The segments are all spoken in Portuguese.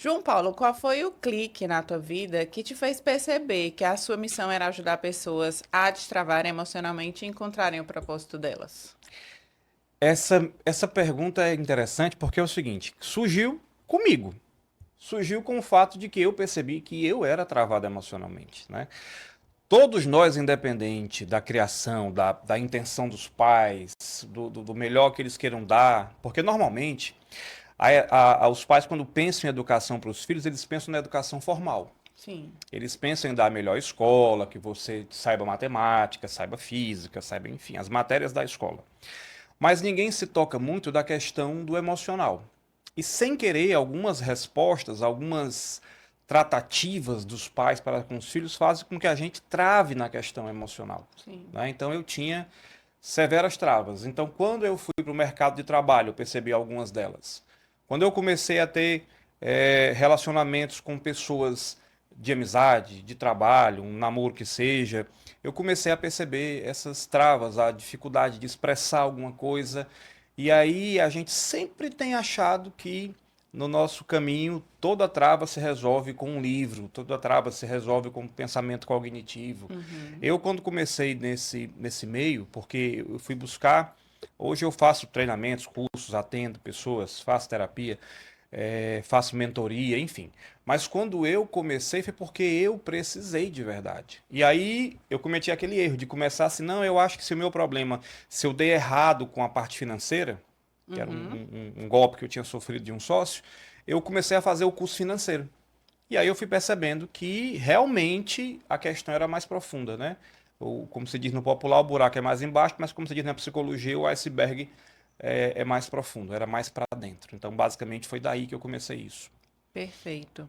João Paulo, qual foi o clique na tua vida que te fez perceber que a sua missão era ajudar pessoas a destravarem emocionalmente e encontrarem o propósito delas? Essa pergunta é interessante porque é o seguinte, surgiu comigo. Surgiu com o fato de que eu percebi que eu era travado emocionalmente, né? Todos nós, independente da criação, da intenção dos pais, do melhor que eles queiram dar, porque normalmente os pais, quando pensam em educação para os filhos, eles pensam na educação formal. Sim. Eles pensam em dar a melhor escola, que você saiba matemática, saiba física, saiba, enfim, as matérias da escola. Mas ninguém se toca muito da questão do emocional. E sem querer, algumas respostas, algumas tratativas dos pais para com os filhos fazem com que a gente trave na questão emocional. Sim. Né? Então eu tinha severas travas. Então quando eu fui para o mercado de trabalho, eu percebi algumas delas. Quando eu comecei a ter relacionamentos com pessoas de amizade, de trabalho, um namoro que seja, eu comecei a perceber essas travas, a dificuldade de expressar alguma coisa. E aí a gente sempre tem achado que no nosso caminho toda trava se resolve com um livro, toda trava se resolve com um pensamento cognitivo. Uhum. Eu, quando comecei nesse meio, porque eu fui buscar, hoje eu faço treinamentos, cursos, atendo pessoas, faço terapia, faço mentoria, enfim. Mas quando eu comecei foi porque eu precisei de verdade. E aí eu cometi aquele erro de começar assim, não, eu acho que se o meu problema, se eu dei errado com a parte financeira, que era Uhum. um golpe que eu tinha sofrido de um sócio, eu comecei a fazer o curso financeiro. E aí eu fui percebendo que realmente a questão era mais profunda, né? Ou, como se diz no popular, o buraco é mais embaixo, mas como se diz na psicologia, o iceberg é mais profundo, era mais para dentro. Então, basicamente, foi daí que eu comecei isso. Perfeito.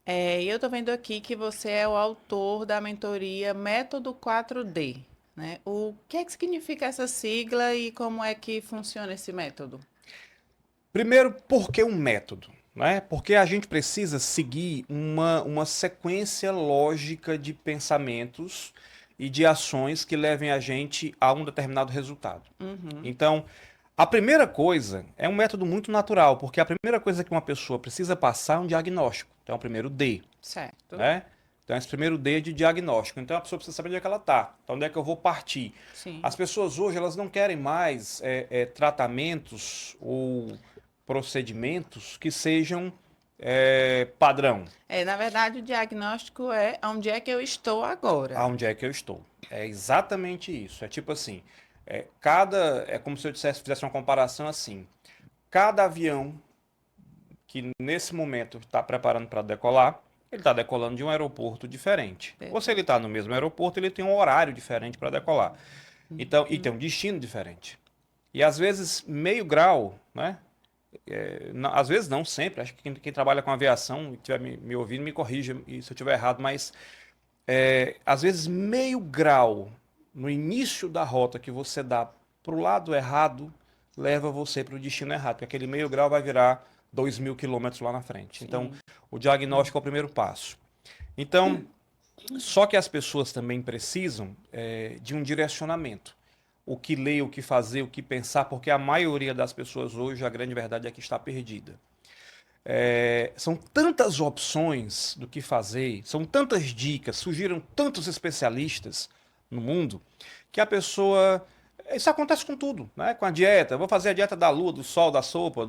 E eu tô vendo aqui que você é o autor da mentoria Método 4D, né? O que é que significa essa sigla e como é que funciona esse método? Primeiro, por que um método? Né? Porque a gente precisa seguir uma sequência lógica de pensamentos e de ações que levem a gente a um determinado resultado. Uhum. Então, a primeira coisa é um método muito natural, porque a primeira coisa que uma pessoa precisa passar é um diagnóstico. Então, é o primeiro D, Certo. né? Então, esse primeiro D é de diagnóstico. Então, a pessoa precisa saber onde é que ela está, então, onde é que eu vou partir. As Sim. pessoas hoje, elas não querem mais tratamentos ou procedimentos que sejam padrão. Na verdade, o diagnóstico é onde é que eu estou agora. Aonde é que eu estou? É exatamente isso. É tipo assim, é como se eu fizesse uma comparação assim. Cada avião que nesse momento está preparando para decolar, ele está decolando de um aeroporto diferente. Ou se ele Perfeito. está no mesmo aeroporto, ele tem um horário diferente para decolar. Então, e tem um destino diferente. E às vezes meio grau, né? Às vezes não sempre, acho que quem trabalha com aviação e estiver me ouvindo me corrija se eu estiver errado, mas às vezes meio grau no início da rota que você dá para o lado errado leva você para o destino errado, porque aquele meio grau vai virar 2.000 quilômetros lá na frente. Então, Sim. o diagnóstico é o primeiro passo. Então, só que as pessoas também precisam de um direcionamento. O que ler, o que fazer, o que pensar, porque a maioria das pessoas hoje, a grande verdade é que está perdida. São tantas opções do que fazer, são tantas dicas, surgiram tantos especialistas no mundo, que a pessoa. Isso acontece com tudo, né? Com a dieta. Vou fazer a dieta da lua, do sol, da sopa,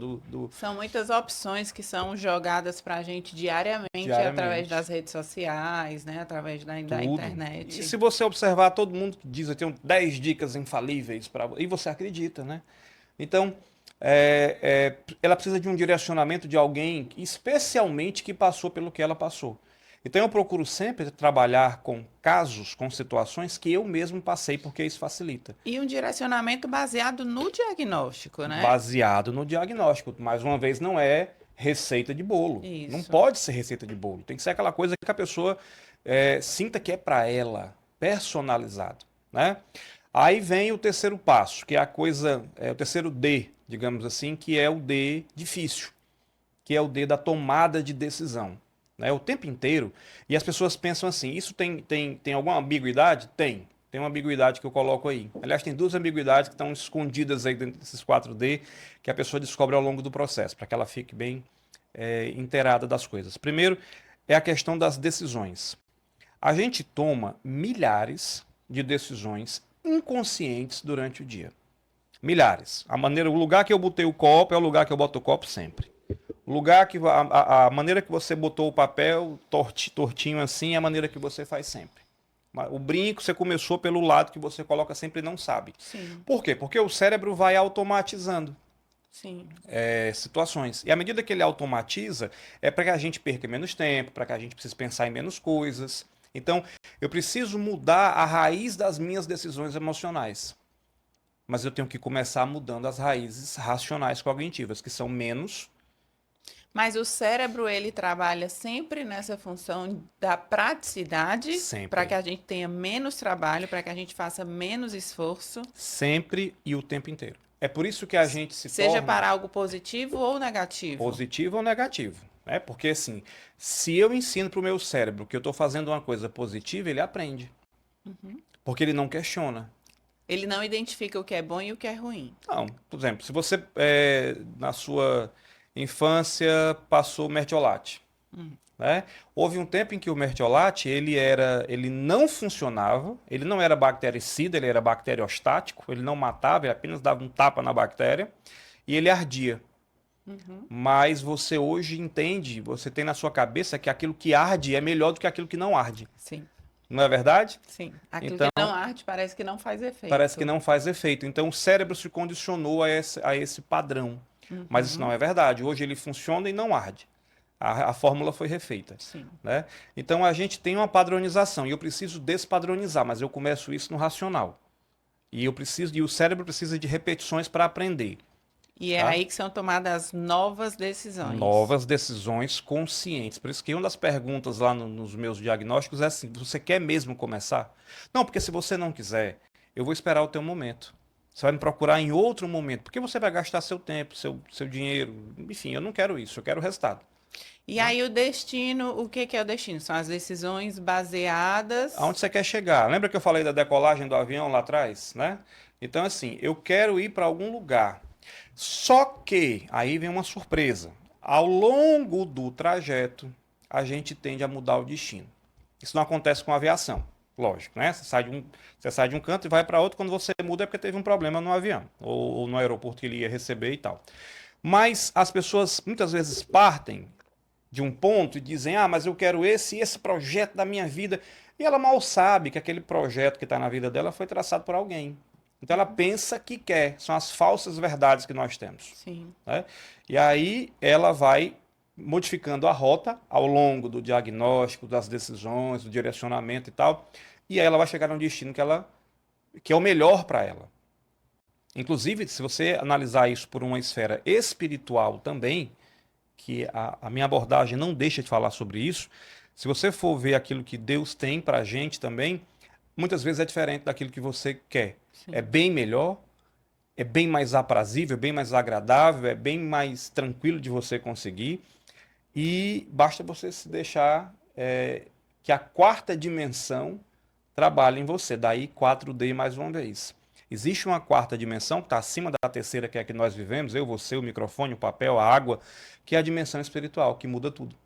São muitas opções que são jogadas para a gente diariamente através das diariamente. redes sociais, né? Através da Tudo. E internet. se você observar, todo mundo diz, eu tenho 10 dicas infalíveis para. E você acredita, né? Então, ela precisa de um direcionamento de alguém, especialmente que passou pelo que ela passou. Então, eu procuro sempre trabalhar com casos, com situações que eu mesmo passei, porque isso facilita. E um direcionamento baseado no diagnóstico, né? Baseado no diagnóstico. Mais uma vez, não é receita de bolo. Não Isso. pode ser receita de bolo. Tem que ser aquela coisa que a pessoa sinta que é para ela, personalizado, né? Aí vem o terceiro passo, que é a coisa, o terceiro D, digamos assim, que é o D difícil, que é o D da tomada de decisão, né? O tempo inteiro. E as pessoas pensam assim, isso tem alguma ambiguidade? Tem. Tem uma ambiguidade que eu coloco aí. Aliás, tem duas ambiguidades que estão escondidas aí dentro desses 4D que a pessoa descobre ao longo do processo, para que ela fique bem inteirada das coisas. Primeiro, é a questão das decisões. A gente toma milhares de decisões inconscientes durante o dia. Milhares. O lugar que eu botei o copo é o lugar que eu boto o copo sempre. O lugar que a maneira que você botou o papel tortinho assim é a maneira que você faz sempre. O brinco você começou pelo lado que você coloca sempre e não sabe. Sim, Por quê? Porque o cérebro vai automatizando sim. situações. E à medida que ele automatiza, é para que a gente perca menos tempo, para que a gente precise pensar em menos coisas. Então, eu preciso mudar a raiz das minhas decisões emocionais. Mas eu tenho que começar mudando as raízes racionais cognitivas, que são menos. Mas o cérebro, ele trabalha sempre nessa função da praticidade, para que Sempre. a gente tenha menos trabalho, para que a gente faça menos esforço, Sempre e o tempo inteiro. É por isso que a gente se seja torna para algo positivo ou negativo. positivo ou negativo. Né? Porque assim, se eu ensino para o meu cérebro que eu estou fazendo uma coisa positiva, ele aprende. Porque ele não questiona. Ele não identifica o que é bom e o que é ruim. Não, por exemplo, se você na sua infância passou mertiolate, né? Houve um tempo em que o mertiolate ele não funcionava, ele não era bactericida, ele era bacteriostático, ele não matava, ele apenas dava um tapa na bactéria e ele ardia. Mas você hoje entende, você tem na sua cabeça que aquilo que arde é melhor do que aquilo que não arde. Sim, Não é verdade? sim. Aquilo Então, que não arde parece que não faz parece que efeito. não faz efeito. Então, o cérebro se condicionou a esse padrão. Mas isso não é verdade. Hoje ele funciona e não arde. A fórmula foi refeita. Sim. Né? Então, a gente tem uma padronização e eu preciso despadronizar, mas eu começo isso no racional. E o cérebro precisa de repetições para aprender. E é Tá? aí que são tomadas novas decisões. Novas decisões conscientes. Por isso que uma das perguntas lá nos meus diagnósticos é assim: você quer mesmo começar? Não, porque se você não quiser, eu vou esperar o teu momento. Você vai me procurar em outro momento, porque você vai gastar seu tempo, seu dinheiro. Enfim, eu não quero isso, eu quero o resultado. E aí o destino, o que que é o destino? São as decisões baseadas. Aonde você quer chegar? Lembra que eu falei da decolagem do avião lá atrás, né? Então, assim, eu quero ir para algum lugar. Só que, aí vem uma surpresa. Ao longo do trajeto, a gente tende a mudar o destino. Isso não acontece com a aviação, lógico, né? Você sai de um canto e vai para outro, quando você muda é porque teve um problema no avião, ou no aeroporto que ele ia receber e tal. Mas as pessoas muitas vezes partem de um ponto e dizem, ah, mas eu quero esse projeto da minha vida. E ela mal sabe que aquele projeto que está na vida dela foi traçado por alguém. Então ela pensa que quer, são as falsas verdades que nós temos. Sim. Né? E aí ela vai modificando a rota ao longo do diagnóstico, das decisões, do direcionamento e tal. E aí ela vai chegar num destino que é o melhor para ela. Inclusive, se você analisar isso por uma esfera espiritual também, que a minha abordagem não deixa de falar sobre isso, se você for ver aquilo que Deus tem para a gente também, muitas vezes é diferente daquilo que você quer. Sim. É bem melhor, é bem mais aprazível, é bem mais agradável, é bem mais tranquilo de você conseguir. E basta você se deixar que a quarta dimensão trabalhe em você. Daí 4D mais uma vez. Existe uma quarta dimensão que está acima da terceira, que é a que nós vivemos, eu, você, o microfone, o papel, a água, que é a dimensão espiritual, que muda tudo.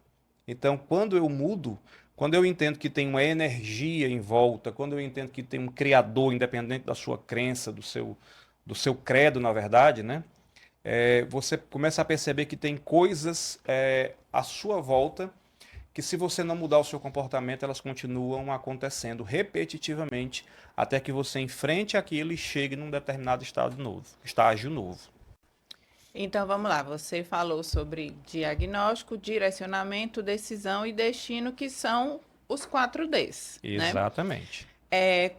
Então, quando eu mudo, quando eu entendo que tem uma energia em volta, quando eu entendo que tem um criador, independente da sua crença, do seu credo, na verdade, né? Você começa a perceber que tem coisas à sua volta que, se você não mudar o seu comportamento, elas continuam acontecendo repetitivamente até que você enfrente aquilo e chegue num determinado estágio novo. Então vamos lá, você falou sobre diagnóstico, direcionamento, decisão e destino, que são os 4Ds, né? Exatamente.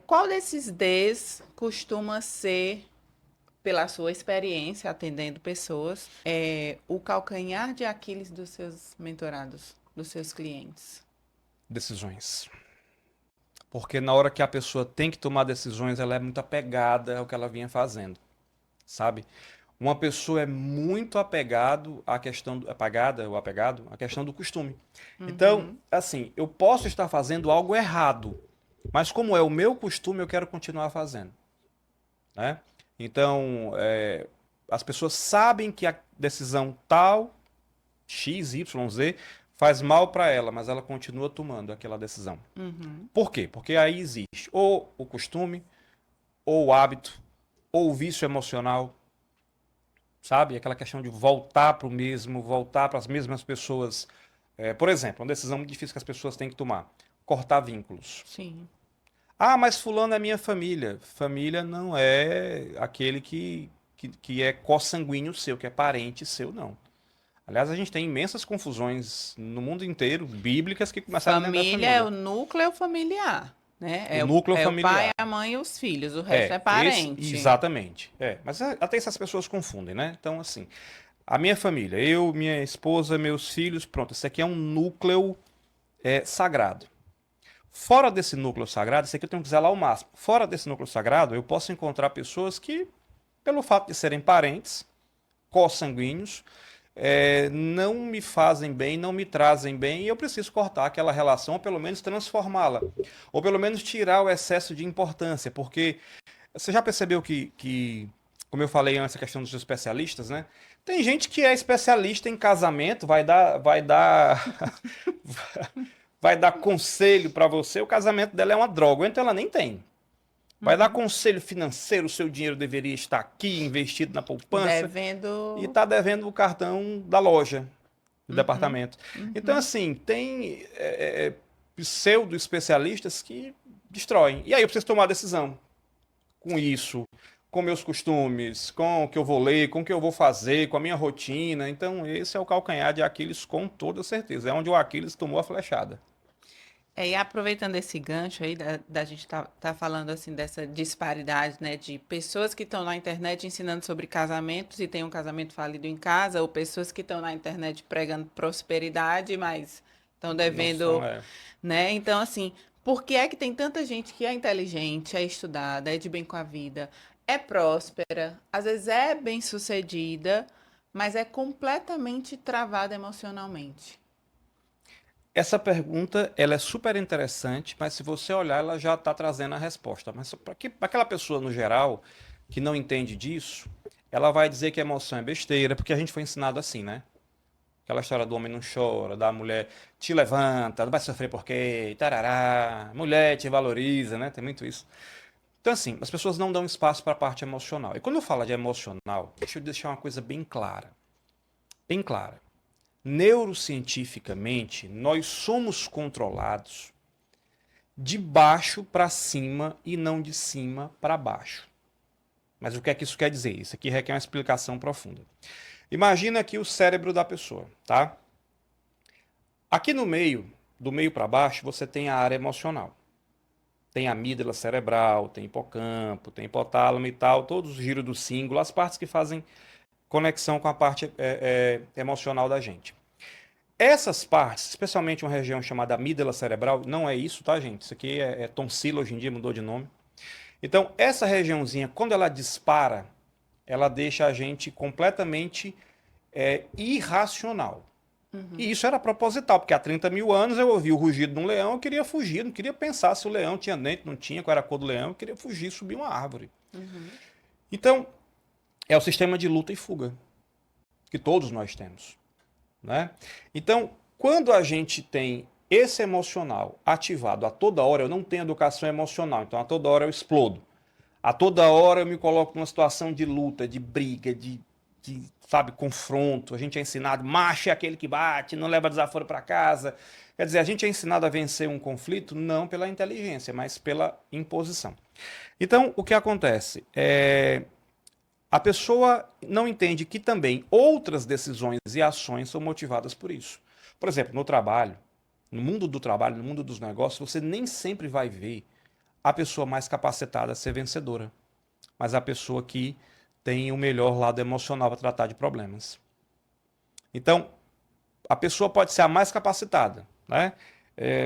Qual desses Ds costuma ser, pela sua experiência atendendo pessoas, o calcanhar de Aquiles dos seus mentorados, dos seus clientes? Decisões. Porque na hora que a pessoa tem que tomar decisões, ela é muito apegada ao que ela vinha fazendo, sabe? Uma pessoa é muito apegado à questão apagada ou apegado à questão do costume. Então, assim, eu posso estar fazendo algo errado, mas como é o meu costume, eu quero continuar fazendo, né? Então, as pessoas sabem que a decisão tal X, Y, Z faz mal para ela, mas ela continua tomando aquela decisão. Uhum. Por quê? Porque aí existe ou o costume, ou o hábito, ou o vício emocional, sabe? Aquela questão de voltar para o mesmo, voltar para as mesmas pessoas. Por exemplo, uma decisão muito difícil que as pessoas têm que tomar: cortar vínculos. Sim. Ah, mas fulano é minha família. Família não é aquele que é consanguíneo seu, que é parente seu, não. Aliás, a gente tem imensas confusões no mundo inteiro, bíblicas, que começaram dentro da Família é família. o núcleo familiar, né? O É núcleo é o pai, familiar. a mãe e os filhos. O resto é parente. Exatamente. Mas até essas pessoas confundem, né? Então, assim, a minha família, eu, minha esposa, meus filhos, pronto, isso aqui é um núcleo sagrado. Fora desse núcleo sagrado, isso aqui eu tenho que zelar ao máximo. Fora desse núcleo sagrado, eu posso encontrar pessoas que, pelo fato de serem parentes, consanguíneos, não me fazem bem, não me trazem bem, e eu preciso cortar aquela relação, ou pelo menos transformá-la. Ou pelo menos tirar o excesso de importância, porque você já percebeu como eu falei antes, a questão dos especialistas, né? Tem gente que é especialista em casamento, vai dar conselho para você, o casamento dela é uma droga, ou então ela nem tem. Vai dar conselho financeiro, o seu dinheiro deveria estar aqui, investido na poupança, e Devendo. está devendo o cartão da loja, do Uhum, departamento. Então, uhum. assim, tem pseudo-especialistas que destroem. E aí eu preciso tomar decisão com isso, com meus costumes, com o que eu vou ler, com o que eu vou fazer, com a minha rotina. Então, esse é o calcanhar de Aquiles com toda certeza. É onde o Aquiles tomou a flechada. E aproveitando esse gancho aí da gente tá falando assim dessa disparidade, né, de pessoas que estão na internet ensinando sobre casamentos e tem um casamento falido em casa, ou pessoas que estão na internet pregando prosperidade, mas estão Não são, devendo, né? Então, assim, por que é que tem tanta gente que é inteligente, é estudada, é de bem com a vida, é próspera, às vezes é bem-sucedida, mas é completamente travada emocionalmente? Essa pergunta, ela é super interessante, mas se você olhar, ela já está trazendo a resposta. Mas para aquela pessoa, no geral, que não entende disso, ela vai dizer que a emoção é besteira, porque a gente foi ensinado assim, né? Aquela história do homem não chora, da mulher te levanta, não vai sofrer por quê, tarará, mulher te valoriza, né? Tem muito isso. Então, assim, as pessoas não dão espaço para a parte emocional. E quando eu falo de emocional, deixa eu deixar uma coisa bem clara. Bem clara. Neurocientificamente, nós somos controlados de baixo para cima e não de cima para baixo. Mas o que é que isso quer dizer? Isso aqui requer uma explicação profunda. Imagina aqui o cérebro da pessoa, tá? Aqui no meio, do meio para baixo, você tem a área emocional. Tem a amígdala cerebral, tem hipocampo, tem hipotálamo e tal, todos os giros do cíngulo, as partes que fazem conexão com a parte emocional da gente. Essas partes, especialmente uma região chamada amígdala cerebral, não é isso, tá, gente? Isso aqui é tonsila, hoje em dia mudou de nome. Então, essa regiãozinha, quando ela dispara, ela deixa a gente completamente irracional. E isso era proposital, porque há 30 mil anos eu ouvi o rugido de um leão, eu queria fugir, não queria pensar se o leão tinha dente, não tinha, qual era a cor do leão, eu queria fugir, subir uma árvore. Uhum. Então, é o sistema de luta e fuga, que todos nós temos, né? Então, quando a gente tem esse emocional ativado a toda hora, eu não tenho educação emocional, então a toda hora eu explodo. A toda hora eu me coloco numa situação de luta, de briga, sabe, confronto. A gente é ensinado, macho é aquele que bate, não leva desaforo para casa. Quer dizer, a gente é ensinado a vencer um conflito não pela inteligência, mas pela imposição. Então, o que acontece? A pessoa não entende que também outras decisões e ações são motivadas por isso. Por exemplo, no trabalho, no mundo do trabalho, no mundo dos negócios, você nem sempre vai ver a pessoa mais capacitada a ser vencedora, mas a pessoa que tem o melhor lado emocional para tratar de problemas. Então, a pessoa pode ser a mais capacitada, né?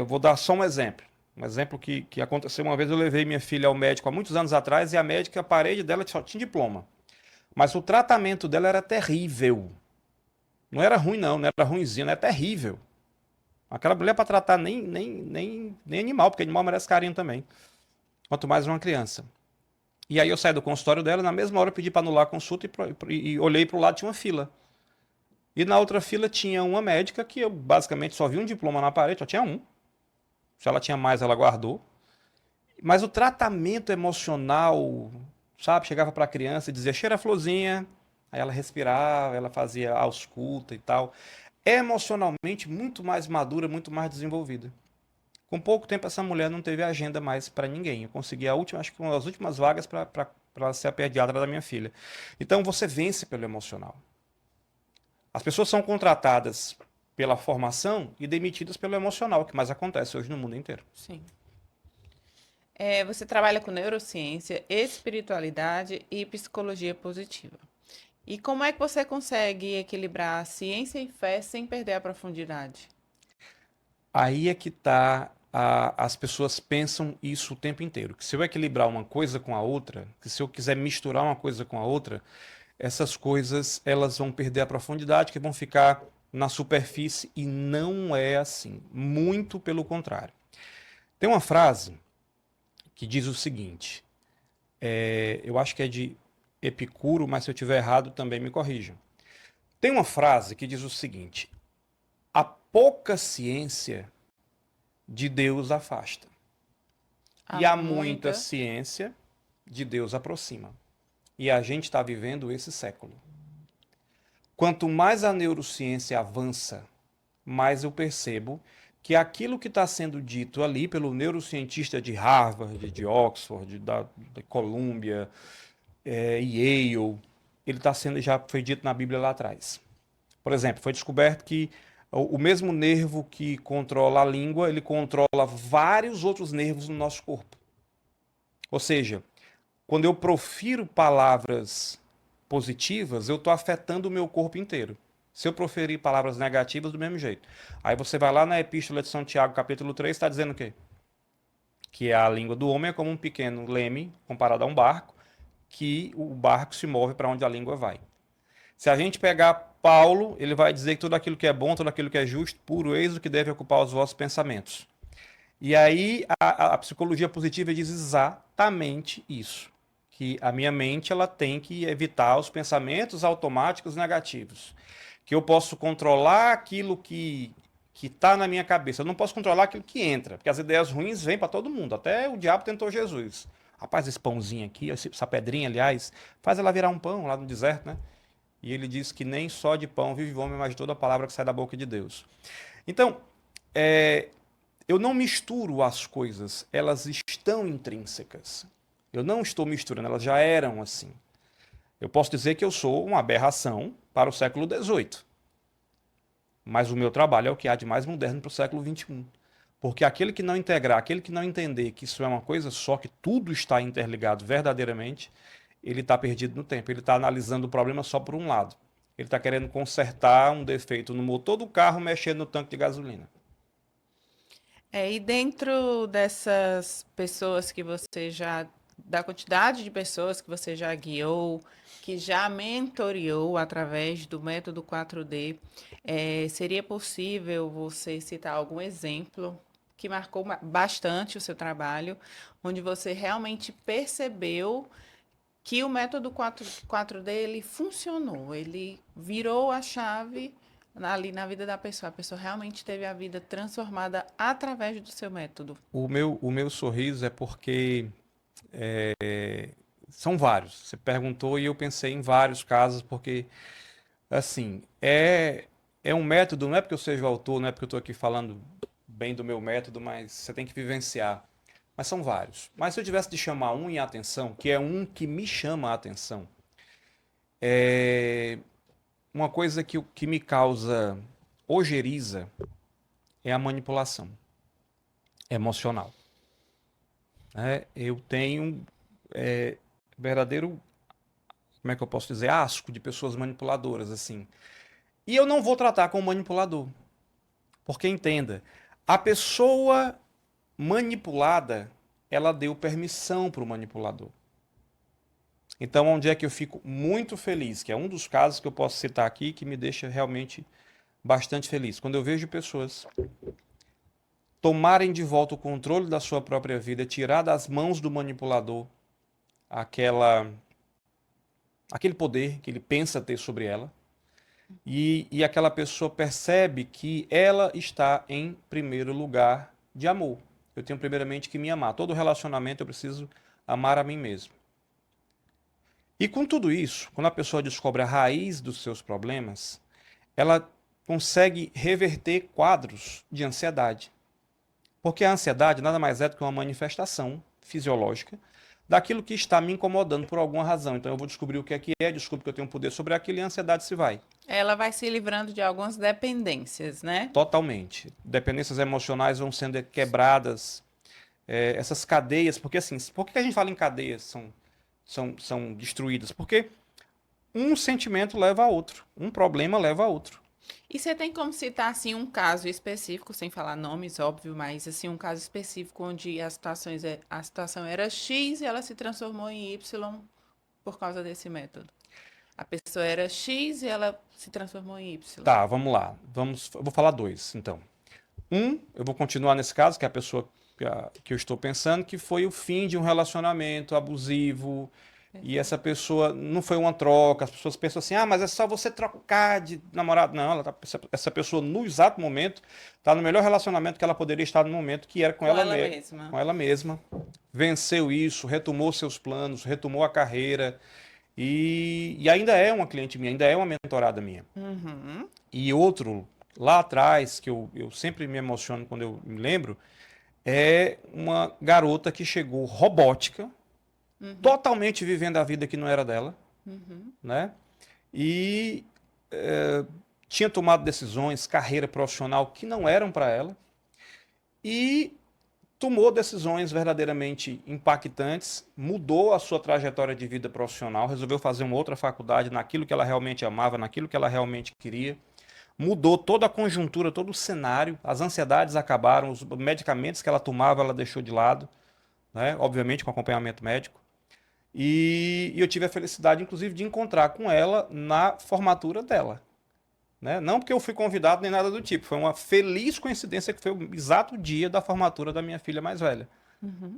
Vou dar só um exemplo. Um exemplo que aconteceu uma vez, eu levei minha filha ao médico há muitos anos atrás e a médica, a parede dela só tinha diploma. Mas o tratamento dela era terrível. Não era ruim, não era ruimzinho, era terrível. Aquela mulher para tratar nem animal, porque animal merece carinho também. Quanto mais uma criança. E aí eu saí do consultório dela, na mesma hora eu pedi para anular a consulta e olhei para o lado, tinha uma fila. E na outra fila tinha uma médica que eu basicamente só vi um diploma na parede, só tinha um. Se ela tinha mais, ela guardou. Mas o tratamento emocional, sabe? Chegava para a criança e dizia, cheira a florzinha. Aí ela respirava, ela fazia ausculta e tal. Emocionalmente muito mais madura, muito mais desenvolvida. Com pouco tempo, essa mulher não teve agenda mais para ninguém. Eu consegui a última, acho que uma das últimas vagas para ser a pediatra da minha filha. Então, você vence pelo emocional. As pessoas são contratadas pela formação e demitidas pelo emocional, o que mais acontece hoje no mundo inteiro. Sim. Você trabalha com neurociência, espiritualidade e psicologia positiva. E como é que você consegue equilibrar ciência e fé sem perder a profundidade? Aí é que tá, as pessoas pensam isso o tempo inteiro, que se eu equilibrar uma coisa com a outra, que se eu quiser misturar uma coisa com a outra, essas coisas elas vão perder a profundidade, que vão ficar na superfície e não é assim, muito pelo contrário. Tem uma frase que diz o seguinte, eu acho que é de Epicuro, mas se eu estiver errado também me corrijam. Tem uma frase que diz o seguinte, a pouca ciência de Deus afasta. Há E há muita muita. ciência de Deus aproxima. E a gente está vivendo esse século. Quanto mais a neurociência avança, mais eu percebo que aquilo que está sendo dito ali pelo neurocientista de Harvard, de Oxford, da Columbia, Yale, ele está sendo, já foi dito na Bíblia lá atrás. Por exemplo, foi descoberto que o mesmo nervo que controla a língua, ele controla vários outros nervos no nosso corpo. Ou seja, quando eu profiro palavras positivas, eu estou afetando o meu corpo inteiro. Se eu proferir palavras negativas, do mesmo jeito. Aí você vai lá na Epístola de São Tiago, capítulo 3, está dizendo o quê? Que a língua do homem é como um pequeno leme comparado a um barco, que o barco se move para onde a língua vai. Se a gente pegar Paulo, ele vai dizer que tudo aquilo que é bom, tudo aquilo que é justo, puro, eis o que deve ocupar os vossos pensamentos. E aí a psicologia positiva diz exatamente isso, que a minha mente ela tem que evitar os pensamentos automáticos negativos, que eu posso controlar aquilo que está na minha cabeça, eu não posso controlar aquilo que entra, porque as ideias ruins vêm para todo mundo, até o diabo tentou Jesus. Rapaz, esse pãozinho aqui, essa pedrinha, aliás, faz ela virar um pão lá no deserto, né? E ele diz que nem só de pão vive o homem, mas de toda a palavra que sai da boca de Deus. Então, é, eu não misturo as coisas, elas estão intrínsecas. Eu não estou misturando, elas já eram assim. Eu posso dizer que eu sou uma aberração para o século XVIII, mas o meu trabalho é o que há de mais moderno para o século XXI. Porque aquele que não integrar, aquele que não entender que isso é uma coisa só, que tudo está interligado verdadeiramente, ele está perdido no tempo. Ele está analisando o problema só por um lado. Ele está querendo consertar um defeito no motor do carro, mexendo no tanque de gasolina. E dentro dessas pessoas que você já, da quantidade de pessoas que você já guiou, que já mentoreou através do método 4D, seria possível você citar algum exemplo que marcou bastante o seu trabalho, onde você realmente percebeu que o método 4D ele funcionou, ele virou a chave ali na vida da pessoa. A pessoa realmente teve a vida transformada através do seu método. O meu sorriso é porque são vários. Você perguntou e eu pensei em vários casos, porque, assim, é um método, não é porque eu seja o autor, não é porque eu estou aqui falando bem do meu método, mas você tem que vivenciar. Mas são vários. Mas se eu tivesse de chamar um em atenção, que é um que me chama a atenção, é uma coisa que me causa ojeriza é a manipulação emocional. Eu tenho verdadeiro, como é que eu posso dizer, asco de pessoas manipuladoras, assim. E eu não vou tratar como manipulador. Porque entenda, a pessoa manipulada, ela deu permissão para o manipulador. Então, onde é que eu fico muito feliz, que é um dos casos que eu posso citar aqui, que me deixa realmente bastante feliz. Quando eu vejo pessoas tomarem de volta o controle da sua própria vida, tirar das mãos do manipulador aquele poder que ele pensa ter sobre ela, e aquela pessoa percebe que ela está em primeiro lugar de amor. Eu tenho primeiramente que me amar. Todo relacionamento eu preciso amar a mim mesmo. E com tudo isso, quando a pessoa descobre a raiz dos seus problemas, ela consegue reverter quadros de ansiedade. Porque a ansiedade nada mais é do que uma manifestação fisiológica daquilo que está me incomodando por alguma razão. Então eu vou descobrir o que é, descubro que eu tenho poder sobre aquilo e a ansiedade se vai. Ela vai se livrando de algumas dependências, né? Totalmente. Dependências emocionais vão sendo quebradas, essas cadeias, porque assim, por que a gente fala em cadeias são destruídas? Porque um sentimento leva a outro, um problema leva a outro. E você tem como citar assim um caso específico, sem falar nomes, óbvio, mas assim um caso específico onde a situação era X e ela se transformou em Y por causa desse método. A pessoa era X e ela se transformou em Y. Tá, vamos lá. Eu vou falar dois, então. Eu vou continuar nesse caso, que é a pessoa que eu estou pensando, que foi o fim de um relacionamento abusivo. E essa pessoa não foi uma troca. As pessoas pensam assim: ah, mas é só você trocar de namorado. Não, essa pessoa, no exato momento, está no melhor relacionamento que ela poderia estar no momento, que era Com ela mesma. com ela mesma. Venceu isso, retomou seus planos, retomou a carreira. E ainda é uma cliente minha, ainda é uma mentorada minha. Uhum. E outro, lá atrás, que eu sempre me emociono quando eu me lembro, é uma garota que chegou robótica, totalmente vivendo a vida que não era dela, né? E tinha tomado decisões, carreira profissional que não eram para ela, e tomou decisões verdadeiramente impactantes, mudou a sua trajetória de vida profissional, resolveu fazer uma outra faculdade naquilo que ela realmente amava, naquilo que ela realmente queria. Mudou toda a conjuntura, todo o cenário, as ansiedades acabaram, os medicamentos que ela tomava, ela deixou de lado, né? Obviamente com acompanhamento médico. E eu tive a felicidade, inclusive, de encontrar com ela na formatura dela. Né? Não porque eu fui convidado nem nada do tipo, foi uma feliz coincidência que foi o exato dia da formatura da minha filha mais velha.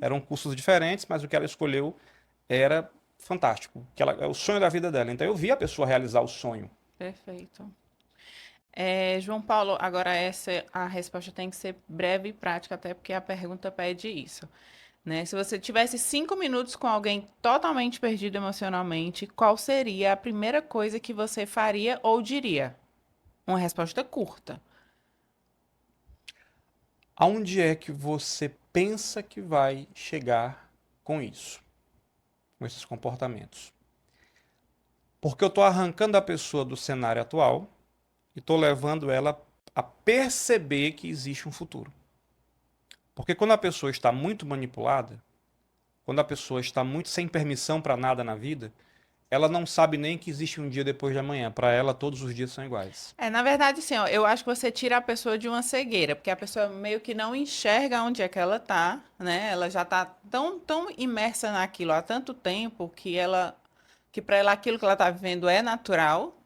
Eram cursos diferentes, mas o que ela escolheu era fantástico, é o sonho da vida dela. Então eu vi a pessoa realizar o sonho. Perfeito. João Paulo, agora a resposta tem que ser breve e prática, até porque a pergunta pede isso. Né? Se você tivesse 5 minutos com alguém totalmente perdido emocionalmente, qual seria a primeira coisa que você faria ou diria? Uma resposta curta. Aonde é que você pensa que vai chegar com isso, com esses comportamentos? Porque eu estou arrancando a pessoa do cenário atual e estou levando ela a perceber que existe um futuro. Porque quando a pessoa está muito manipulada, quando a pessoa está muito sem permissão para nada na vida, ela não sabe nem que existe um dia depois de amanhã. Para ela, todos os dias são iguais. Na verdade, sim, ó, eu acho que você tira a pessoa de uma cegueira, porque a pessoa meio que não enxerga onde é que ela tá, né? Ela já tá tão imersa naquilo há tanto tempo que para ela aquilo que ela tá vivendo é natural,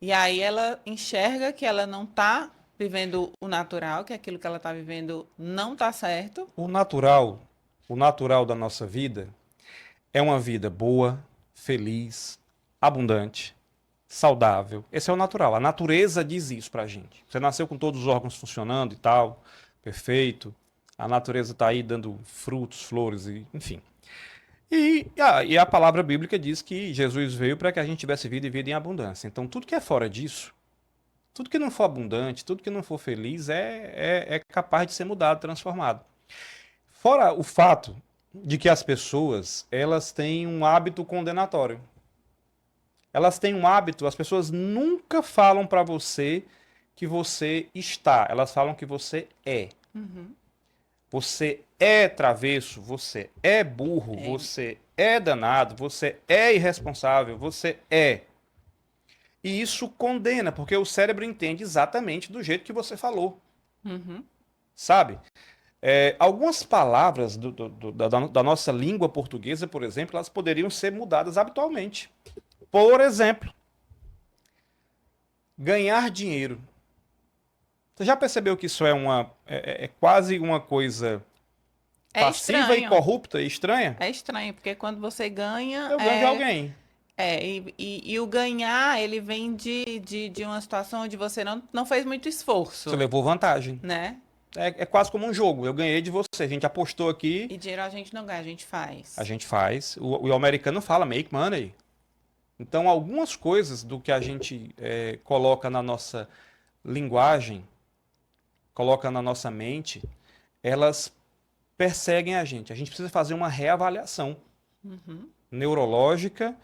e aí ela enxerga que ela não tá vivendo o natural, que aquilo que ela tá vivendo não tá certo. O natural da nossa vida é uma vida boa, feliz, abundante, saudável. Esse é o natural. A natureza diz isso pra gente. Você nasceu com todos os órgãos funcionando e tal, perfeito. A natureza está aí dando frutos, flores, enfim. E a palavra bíblica diz que Jesus veio para que a gente tivesse vida e vida em abundância. Então, tudo que é fora disso, tudo que não for abundante, tudo que não for feliz, é capaz de ser mudado, transformado. Fora o fato de que as pessoas, elas têm um hábito condenatório. Elas têm um hábito, as pessoas nunca falam para você que você está, elas falam que você é. Você é travesso, você é burro, você é danado, você é irresponsável, você é. E isso condena, porque o cérebro entende exatamente do jeito que você falou. Sabe? Algumas palavras da nossa língua portuguesa, por exemplo, elas poderiam ser mudadas habitualmente. Por exemplo, ganhar dinheiro. Você já percebeu que isso é quase uma coisa É passiva e estranho. corrupta e estranha? É estranho, porque quando você ganha, Eu ganho de alguém. E o ganhar, ele vem de uma situação onde você não fez muito Você esforço, levou vantagem. né? É quase como um jogo. Eu ganhei de você. A gente apostou aqui, E dinheiro a gente não ganha, a gente a faz. gente faz. O americano fala make money. Então, algumas coisas do que a gente coloca na nossa linguagem, coloca na nossa mente, elas perseguem a gente. A gente precisa fazer uma reavaliação neurológica,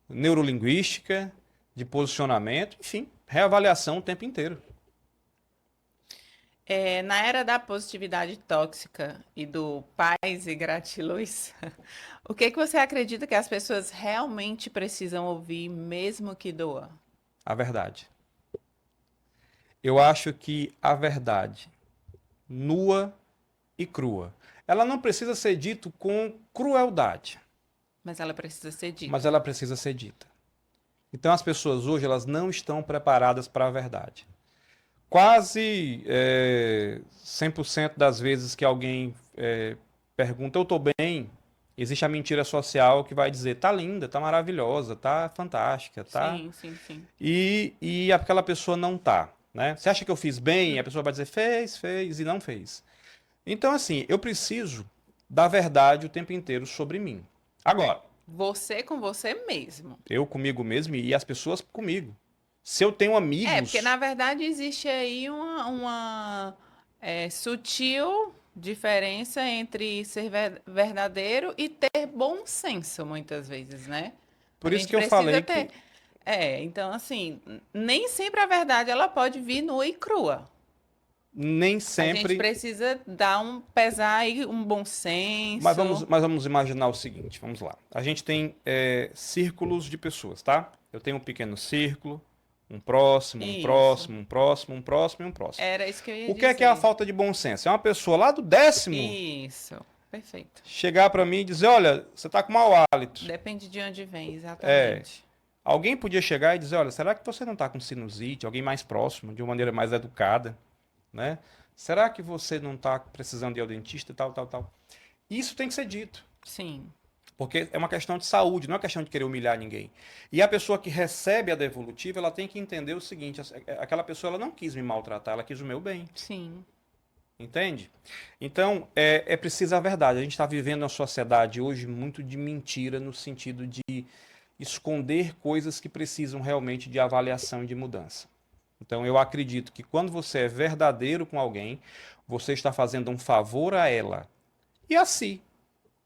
neurolinguística, de posicionamento, enfim, reavaliação o tempo inteiro. Na era da positividade tóxica e do paz e gratiluz, o que que você acredita que as pessoas realmente precisam ouvir, mesmo que doa? A verdade. Eu acho que a verdade, nua e crua, ela não precisa ser dita com crueldade, Mas ela precisa ser mas dita. ela precisa ser dita. Então as pessoas hoje elas não estão preparadas para a verdade. Quase 100% das vezes que alguém pergunta, eu estou bem, existe a mentira social que vai dizer, tá linda, tá maravilhosa, tá fantástica, tá... Sim, sim, sim. E aquela pessoa não tá, né? Você acha que eu fiz bem? A pessoa vai dizer, fez, e não fez. Então, assim, eu preciso da verdade o tempo inteiro sobre mim. Agora, Você com você mesmo. eu comigo mesmo e as pessoas comigo. Se eu tenho Porque amigos... na verdade existe aí uma sutil diferença entre ser verdadeiro e ter bom senso, muitas vezes, né? A Por isso gente que eu precisa falei ter. que Então assim, nem sempre a verdade ela pode vir nua e crua. nem A gente sempre. precisa dar pesar aí um bom Mas vamos, senso. mas vamos imaginar o seguinte, vamos lá. A gente tem círculos de pessoas, tá? Eu tenho um pequeno círculo, um próximo, um Isso. próximo, um próximo, um próximo e um próximo. Era isso que eu ia O que é a dizer. falta de bom senso? É uma pessoa lá do 10º Isso. Perfeito. chegar para mim e dizer, olha, você tá com mau hálito. Depende de onde vem, É, exatamente. alguém podia chegar e dizer, olha, será que você não tá com sinusite? Alguém mais próximo, de uma maneira mais educada, né? Será que você não tá precisando ir ao dentista e tal, tal, tal? Isso tem que ser dito. Sim. Porque é uma questão de saúde, não é uma questão de querer humilhar ninguém. E a pessoa que recebe a devolutiva, ela tem que entender o seguinte: aquela pessoa ela não quis me maltratar, ela quis o meu bem. Sim, Entende? Então, é preciso a verdade. A gente está vivendo uma sociedade hoje muito de mentira, no sentido de esconder coisas que precisam realmente de avaliação e de mudança. Então, eu acredito que quando você é verdadeiro com alguém, você está fazendo um favor a ela e a si.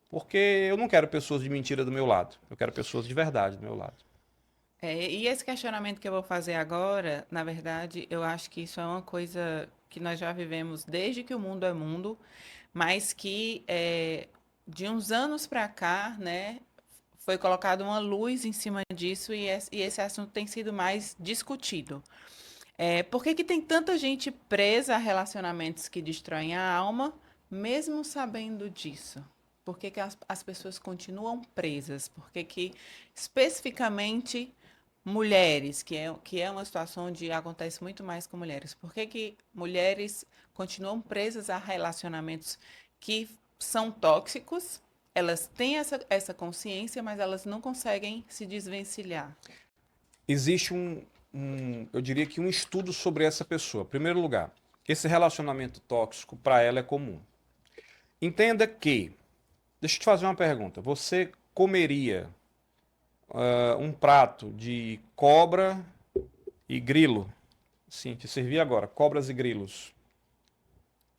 Porque eu não quero pessoas de mentira do meu lado. Eu quero pessoas de verdade do meu lado. e esse questionamento que eu vou fazer agora, na verdade, eu acho que isso é uma coisa que nós já vivemos desde que o mundo é mundo, mas que de uns anos para cá, né, foi colocada uma luz em cima disso e esse assunto tem sido mais discutido. Por que que tem tanta gente presa a relacionamentos que destroem a alma, mesmo sabendo disso? Por que que as pessoas continuam presas? Por que que, especificamente, mulheres, que é uma situação onde acontece muito mais com mulheres, por que que mulheres continuam presas a relacionamentos que são tóxicos? Elas têm essa consciência, mas elas não conseguem se desvencilhar. Existe eu diria que um estudo sobre essa pessoa. Em primeiro lugar, esse relacionamento tóxico para ela é comum. Entenda que, deixa eu te fazer uma pergunta. Você comeria um prato de cobra e grilo? Sim, te servi agora, cobras e grilos.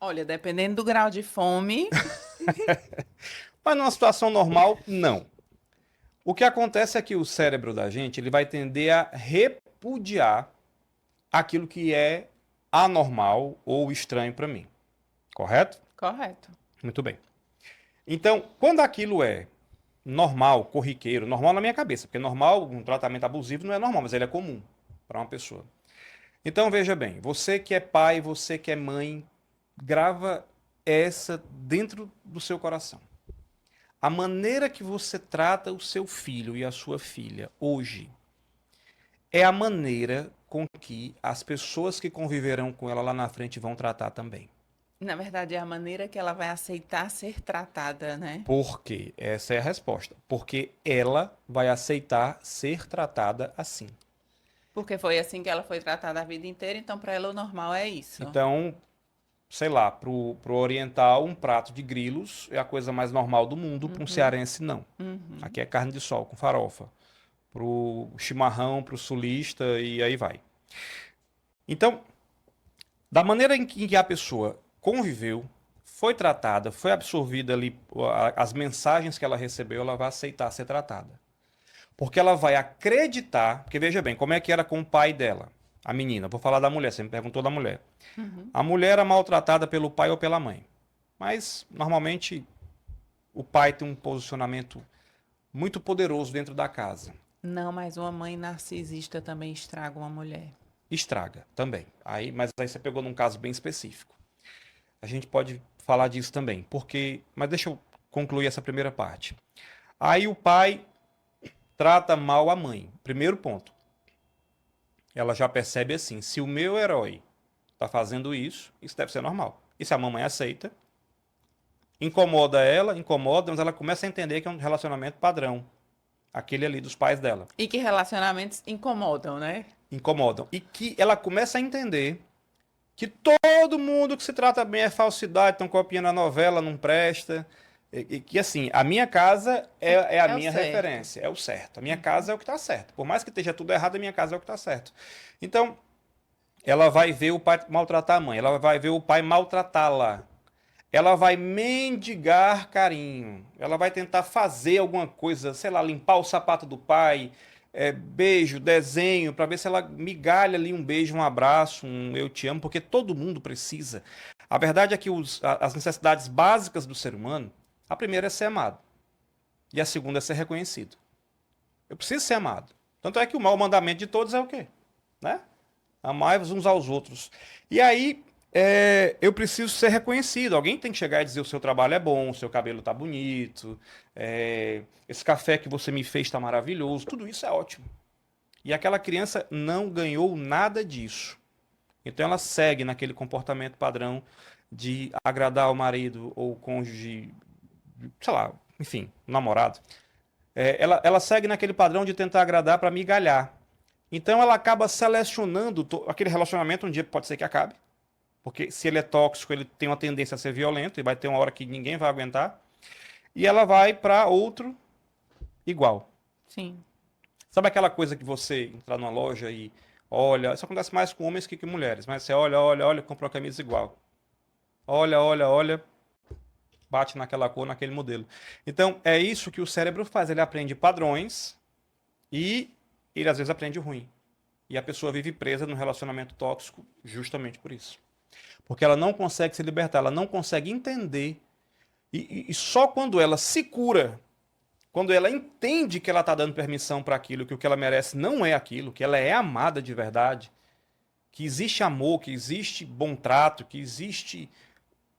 Olha, dependendo do grau de fome, Mas numa situação normal, não. O que acontece é que o cérebro da gente ele vai tender a repudiar aquilo que é anormal ou estranho para mim. Correto? correto. Muito bem. Então, quando aquilo é normal, corriqueiro, normal na minha cabeça, porque normal, um tratamento abusivo não é normal, mas ele é comum para uma pessoa. Então, veja bem, você que é pai, você que é mãe, grava essa dentro do seu coração. A maneira que você trata o seu filho e a sua filha hoje é a maneira com que as pessoas que conviverão com ela lá na frente vão tratar também. Na verdade, é a maneira que ela vai aceitar ser tratada, né? Por quê? Essa é a resposta. Porque ela vai aceitar ser tratada assim. Porque foi assim que ela foi tratada a vida inteira, então para ela o normal é isso. Então, sei lá, pro oriental, um prato de grilos é a coisa mais normal do mundo, para um Uhum, cearense, não. uhum. Aqui é carne de sol com farofa. Pro chimarrão, pro sulista e aí vai. Então, da maneira em que a pessoa conviveu, foi tratada, foi absorvida ali, as mensagens que ela recebeu, ela vai aceitar ser tratada. Porque ela vai acreditar, porque veja bem, como é que era com o pai dela, a menina. Vou falar da mulher, você me perguntou da mulher. Uhum. A mulher era maltratada pelo pai ou pela mãe. Mas, normalmente, o pai tem um posicionamento muito poderoso dentro da casa. Não, mas uma mãe narcisista também estraga uma mulher. Estraga também. Mas aí você pegou num caso bem específico. A gente pode falar disso também, porque, mas deixa eu concluir essa primeira parte. Aí o pai trata mal a mãe. Primeiro ponto. Ela já percebe assim, se o meu herói está fazendo isso, isso deve ser normal. E se a mamãe aceita, incomoda ela, incomoda, mas ela começa a entender que é um relacionamento padrão, aquele ali dos pais dela. E que relacionamentos incomodam, né? Incomodam. E que ela começa a entender que todo mundo que se trata bem é falsidade, estão copiando a novela, não presta. E que assim, a minha casa é a É o minha certo. referência, é o certo. A minha casa é o que está certo. Por mais que esteja tudo errado, a minha casa é o que está certo. Então, ela vai ver o pai maltratar a mãe, ela vai ver o pai maltratá-la. Ela vai mendigar carinho. Ela vai tentar fazer alguma coisa, sei lá, limpar o sapato do pai, beijo, desenho, para ver se ela migalha ali um beijo, um abraço, um eu te amo, porque todo mundo precisa. A verdade é que as necessidades básicas do ser humano, a primeira é ser amado e a segunda é ser reconhecido. Eu preciso ser amado. Tanto é que o mau mandamento de todos é o quê? Né? Amai-vos uns aos outros. E aí, eu preciso ser reconhecido. Alguém tem que chegar e dizer: o seu trabalho é bom, o seu cabelo tá bonito, esse café que você me fez está maravilhoso. Tudo isso é ótimo. E aquela criança não ganhou nada disso. Então ela segue naquele comportamento padrão de agradar o marido ou o cônjuge, sei lá, enfim, o namorado. Ela segue naquele padrão de tentar agradar para migalhar. Então ela acaba selecionando aquele relacionamento, um dia pode ser que acabe. Porque se ele é tóxico, ele tem uma tendência a ser violento e vai ter uma hora que ninguém vai aguentar. E ela vai para outro igual. Sim. Sabe aquela coisa que você entrar numa loja e olha, isso acontece mais com homens que com mulheres, mas você olha, olha, olha, comprou a camisa igual. Olha, olha, olha, bate naquela cor, naquele modelo. Então é isso que o cérebro faz, ele aprende padrões e ele às vezes aprende ruim. E a pessoa vive presa num relacionamento tóxico justamente por isso. Porque ela não consegue se libertar, ela não consegue entender. E só quando ela se cura, quando ela entende que ela está dando permissão para aquilo, que o que ela merece não é aquilo, que ela é amada de verdade, que existe amor, que existe bom trato, que existe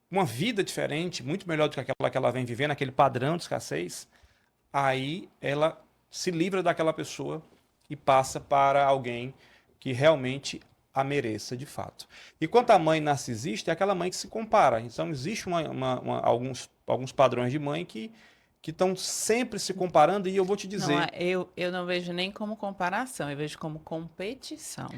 uma vida diferente, muito melhor do que aquela que ela vem vivendo, aquele padrão de escassez, aí ela se livra daquela pessoa e passa para alguém que realmente a mereça de fato. E quanto à mãe narcisista, é aquela mãe que se compara. Então, existe alguns padrões de mãe que estão sempre se comparando, e eu vou te Não, dizer, eu não vejo nem como comparação, eu vejo como competição.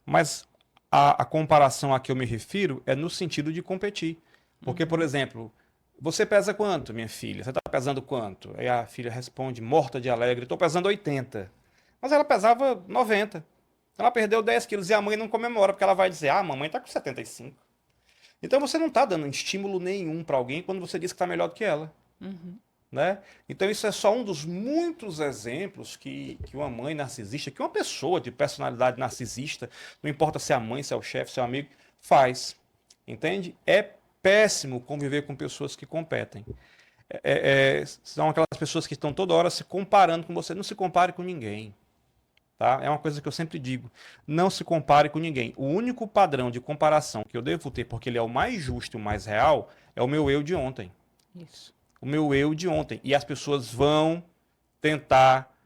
mas a comparação a que eu me refiro é no sentido de competir. Porque, por Uhum. exemplo, você pesa quanto, minha filha? Você está pesando quanto? Aí a filha responde, morta de alegre, estou pesando 80. Mas ela pesava 90. Ela perdeu 10 quilos e a mãe não comemora, porque ela vai dizer, ah, a mamãe está com 75. Então você não está dando estímulo nenhum para alguém quando você diz que está melhor do que ela. Uhum. Né? Então isso é só um dos muitos exemplos que uma mãe narcisista, que uma pessoa de personalidade narcisista, não importa se é a mãe, se é o chefe, se é o amigo, faz. Entende? É péssimo conviver com pessoas que competem. São aquelas pessoas que estão toda hora se comparando com você. Não se compare com ninguém. Tá? É uma coisa que eu sempre digo. Não se compare com ninguém. O único padrão de comparação que eu devo ter, porque ele é o mais justo e o mais real, é o meu eu de ontem. Isso. O meu eu de ontem. E as pessoas vão tentar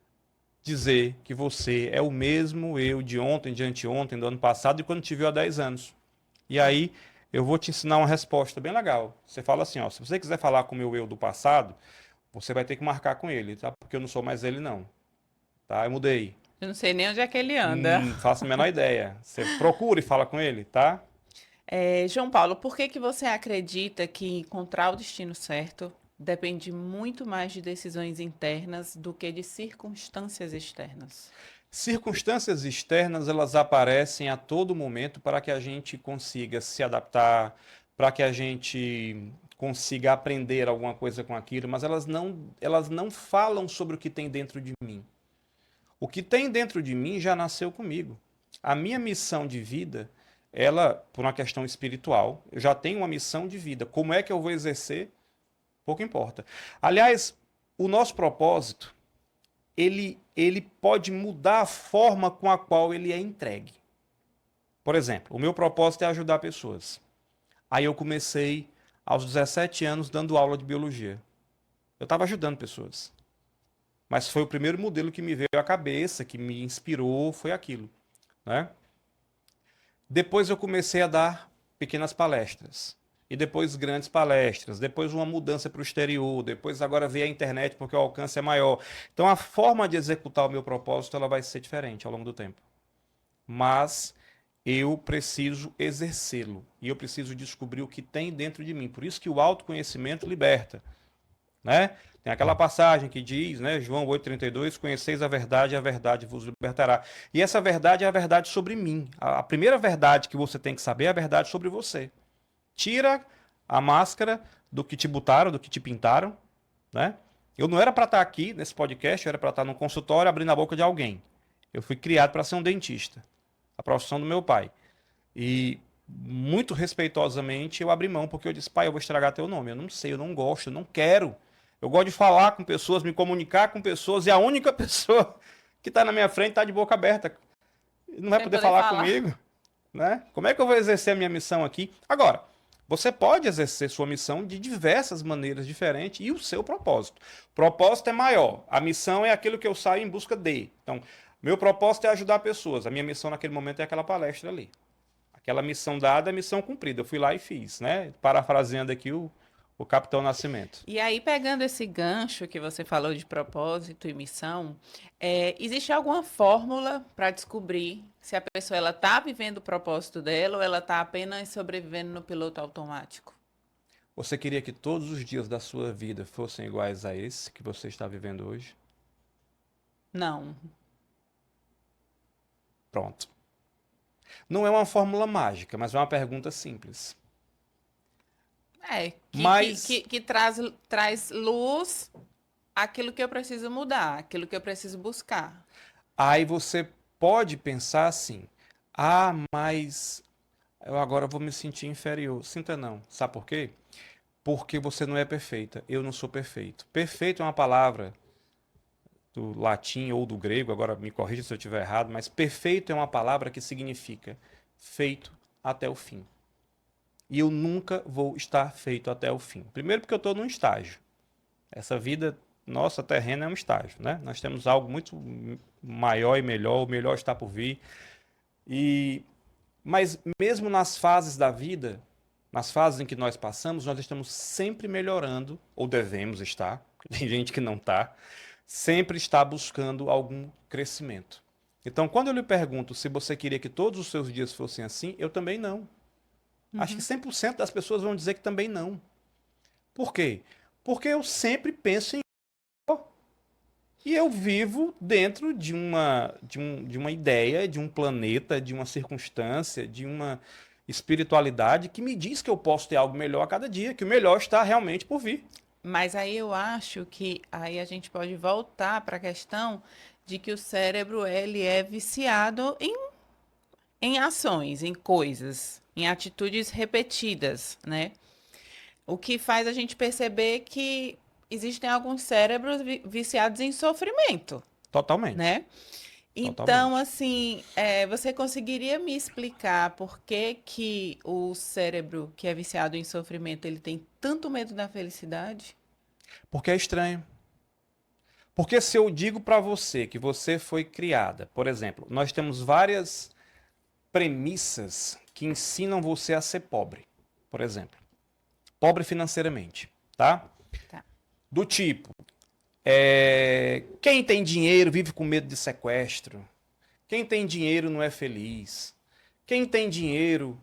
dizer que você é o mesmo eu de ontem, de anteontem, do ano passado e quando te viu há 10 anos. E aí eu vou te ensinar uma resposta bem legal. Você fala assim, ó, se você quiser falar com o meu eu do passado, você vai ter que marcar com ele, tá? Porque eu não sou mais ele, não. Tá? Eu mudei. Eu não sei nem onde é que ele anda. Faço a menor ideia. Você procura e fala com ele, tá? João Paulo, por que que você acredita que encontrar o destino certo depende muito mais de decisões internas do que de circunstâncias externas? Circunstâncias externas, elas aparecem a todo momento para que a gente consiga se adaptar, para que a gente consiga aprender alguma coisa com aquilo, mas elas não falam sobre o que tem dentro de mim. O que tem dentro de mim já nasceu comigo. A minha missão de vida, ela, por uma questão espiritual, eu já tenho uma missão de vida. Como é que eu vou exercer? Pouco importa. Aliás, o nosso propósito, ele pode mudar a forma com a qual ele é entregue. Por exemplo, o meu propósito é ajudar pessoas. Aí eu comecei aos 17 anos dando aula de biologia. Eu estava ajudando pessoas. Mas foi o primeiro modelo que me veio à cabeça, que me inspirou, foi aquilo, né? Depois eu comecei a dar pequenas palestras. E depois grandes palestras, depois uma mudança para o exterior, depois agora veio a internet porque o alcance é maior. Então a forma de executar o meu propósito ela vai ser diferente ao longo do tempo. Mas eu preciso exercê-lo e eu preciso descobrir o que tem dentro de mim. Por isso que o autoconhecimento liberta, né? Tem aquela passagem que diz, né, João 8,32, conheceis a verdade vos libertará. E essa verdade é a verdade sobre mim. A primeira verdade que você tem que saber é a verdade sobre você. Tira a máscara do que te botaram, do que te pintaram, né? Eu não era para estar aqui nesse podcast, eu era para estar num consultório abrindo a boca de alguém. Eu fui criado para ser um dentista, a profissão do meu pai. E muito respeitosamente eu abri mão, porque eu disse, pai, eu vou estragar teu nome. Eu não sei, eu não gosto, eu não quero. Eu gosto de falar com pessoas, me comunicar com pessoas, e a única pessoa que está na minha frente está de boca aberta. Não vai Sem poder poder falar falar. comigo, né? Como é que eu vou exercer a minha missão aqui? Agora, você pode exercer sua missão de diversas maneiras diferentes e o seu propósito. O propósito é maior. A missão é aquilo que eu saio em busca de. Então, meu propósito é ajudar pessoas. A minha missão naquele momento é aquela palestra ali. Aquela missão dada é missão cumprida. Eu fui lá e fiz, né? Parafraseando aqui o Capitão Nascimento. E aí, pegando esse gancho que você falou de propósito e missão, existe alguma fórmula para descobrir se a pessoa ela está vivendo o propósito dela ou ela está apenas sobrevivendo no piloto automático? Você queria que todos os dias da sua vida fossem iguais a esse que você está vivendo hoje? Não. Pronto. Não é uma fórmula mágica, mas é uma pergunta simples. Mas Que traz luz àquilo que eu preciso mudar, aquilo que eu preciso buscar. aí você pode pensar assim: ah, mas eu agora vou me sentir inferior. Sinta não. Sabe por quê? Porque você não é perfeita. Eu não sou perfeito. Perfeito é uma palavra do latim ou do grego, agora me corrija se eu estiver errado, mas perfeito é uma palavra que significa feito até o fim. E eu nunca vou estar feito até o fim. Primeiro porque eu estou num estágio. Essa vida nossa terrena é um estágio, né? Nós temos algo muito maior e melhor, o melhor está por vir. E mas mesmo nas fases da vida, nas fases em que nós passamos, nós estamos sempre melhorando, ou devemos estar, tem gente que não está, sempre está buscando algum crescimento. Então, quando eu lhe pergunto se você queria que todos os seus dias fossem assim, eu também não. Acho que 100% das pessoas vão dizer que também não. Por quê? Porque eu sempre penso em e eu vivo dentro de uma ideia, de um planeta, de uma circunstância, de uma espiritualidade que me diz que eu posso ter algo melhor a cada dia, que o melhor está realmente por vir. Mas aí eu acho que aí a gente pode voltar para a questão de que o cérebro ele é viciado em ações, em coisas, em atitudes repetidas, né? O que faz a gente perceber que existem alguns cérebros viciados em sofrimento, Totalmente. né? Então, Totalmente. assim, você conseguiria me explicar por que que o cérebro que é viciado em sofrimento, ele tem tanto medo da felicidade? Porque é estranho. Porque se eu digo para você que você foi criada, por exemplo, nós temos várias premissas que ensinam você a ser pobre. por exemplo. Pobre financeiramente, tá? Tá. Do tipo, quem tem dinheiro vive com medo de sequestro. Quem tem dinheiro não é feliz. Quem tem dinheiro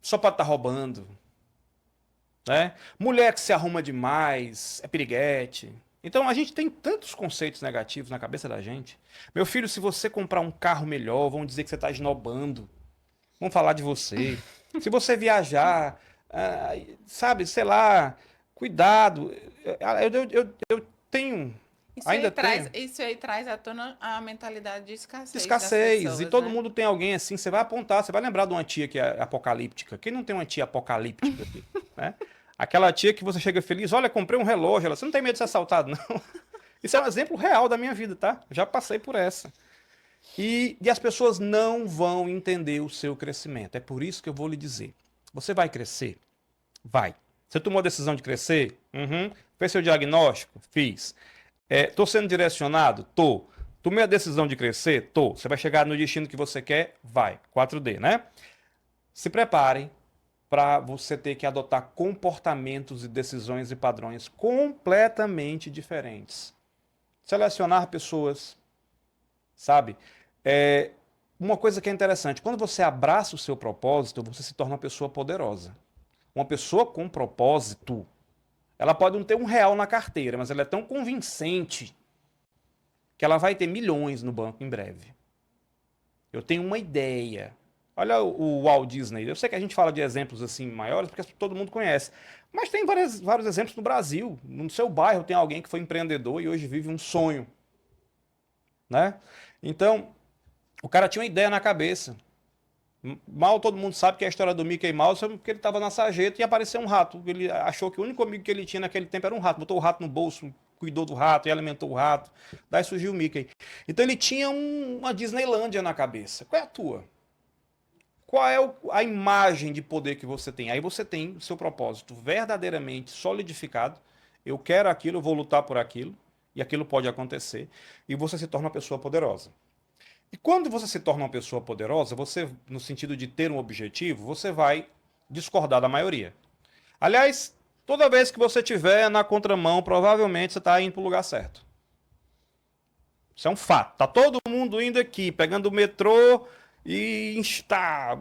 só pode estar roubando. Né? Mulher que se arruma demais, é piriguete. Então a gente tem tantos conceitos negativos na cabeça da gente. Meu filho, se você comprar um carro melhor, vão dizer que você está esnobando. Vão falar de você. Se você viajar, sabe, sei lá, cuidado. Eu tenho, ainda tenho. Isso aí traz à tona a mentalidade de De escassez das escassez. E pessoas, todo né? mundo tem alguém assim, você vai apontar, você vai lembrar de uma tia que é apocalíptica. Quem não tem uma tia apocalíptica aqui, né? Aquela tia que você chega feliz, olha, comprei um relógio, ela, você não tem medo de ser assaltado, não. Isso é um exemplo real da minha vida, tá? Já passei por essa. E as pessoas não vão entender o seu crescimento. É por isso que eu vou lhe dizer. Você vai crescer? Vai. Você tomou a decisão de crescer? Uhum. Fez seu diagnóstico? Fiz. Tô sendo direcionado? Tô. Tomei a decisão de crescer? Tô. Você vai chegar no destino que você quer? Vai. 4D, né? Se preparem para você ter que adotar comportamentos e decisões e padrões completamente diferentes. Selecionar pessoas, sabe? Uma coisa que é interessante, quando você abraça o seu propósito, você se torna uma pessoa poderosa. Uma pessoa com propósito, ela pode não ter R$ 1 na carteira, mas ela é tão convincente que ela vai ter milhões no banco em breve. Eu tenho uma ideia. Olha o Walt Disney. Eu sei que a gente fala de exemplos assim maiores, porque todo mundo conhece. Mas tem vários exemplos no Brasil. No seu bairro tem alguém que foi empreendedor e hoje vive um sonho. Né? Então, o cara tinha uma ideia na cabeça. Mal todo mundo sabe que é a história do Mickey Mouse, porque ele estava na sarjeta e apareceu um rato. Ele achou que o único amigo que ele tinha naquele tempo era um rato. Botou o rato no bolso, cuidou do rato e alimentou o rato. Daí surgiu o Mickey. Então ele tinha uma Disneylândia na cabeça. Qual é a tua? Qual é a imagem de poder que você tem? Aí você tem o seu propósito verdadeiramente solidificado. Eu quero aquilo, eu vou lutar por aquilo. E aquilo pode acontecer. E você se torna uma pessoa poderosa. E quando você se torna uma pessoa poderosa, você, no sentido de ter um objetivo, você vai discordar da maioria. Aliás, toda vez que você estiver na contramão, provavelmente você está indo para o lugar certo. Isso é um fato. Tá todo mundo indo aqui, pegando o metrô e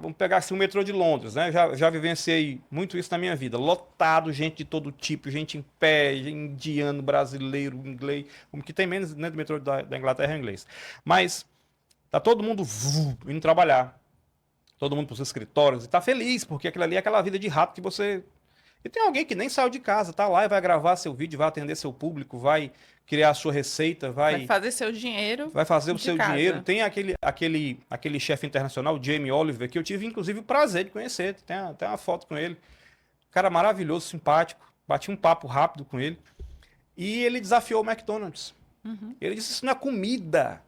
vamos pegar assim, o metrô de Londres, né? Já vivenciei muito isso na minha vida. Lotado, gente de todo tipo, gente em pé, indiano, brasileiro, inglês. O que tem menos dentro do metrô da Inglaterra é inglês. Mas tá todo mundo indo trabalhar. Todo mundo para os escritórios e tá feliz, porque aquilo ali é aquela vida de rato que você. E tem alguém que nem saiu de casa, tá lá e vai gravar seu vídeo, vai atender seu público, vai criar a sua receita, Vai fazer seu dinheiro vai fazer o de seu dinheiro. casa. Tem aquele chefe internacional, Jamie Oliver, que eu tive inclusive o prazer de conhecer. Tem até uma foto com ele. Cara maravilhoso, simpático. Bati um papo rápido com ele. E ele desafiou o McDonald's. Uhum. Ele disse: Isso não é comida.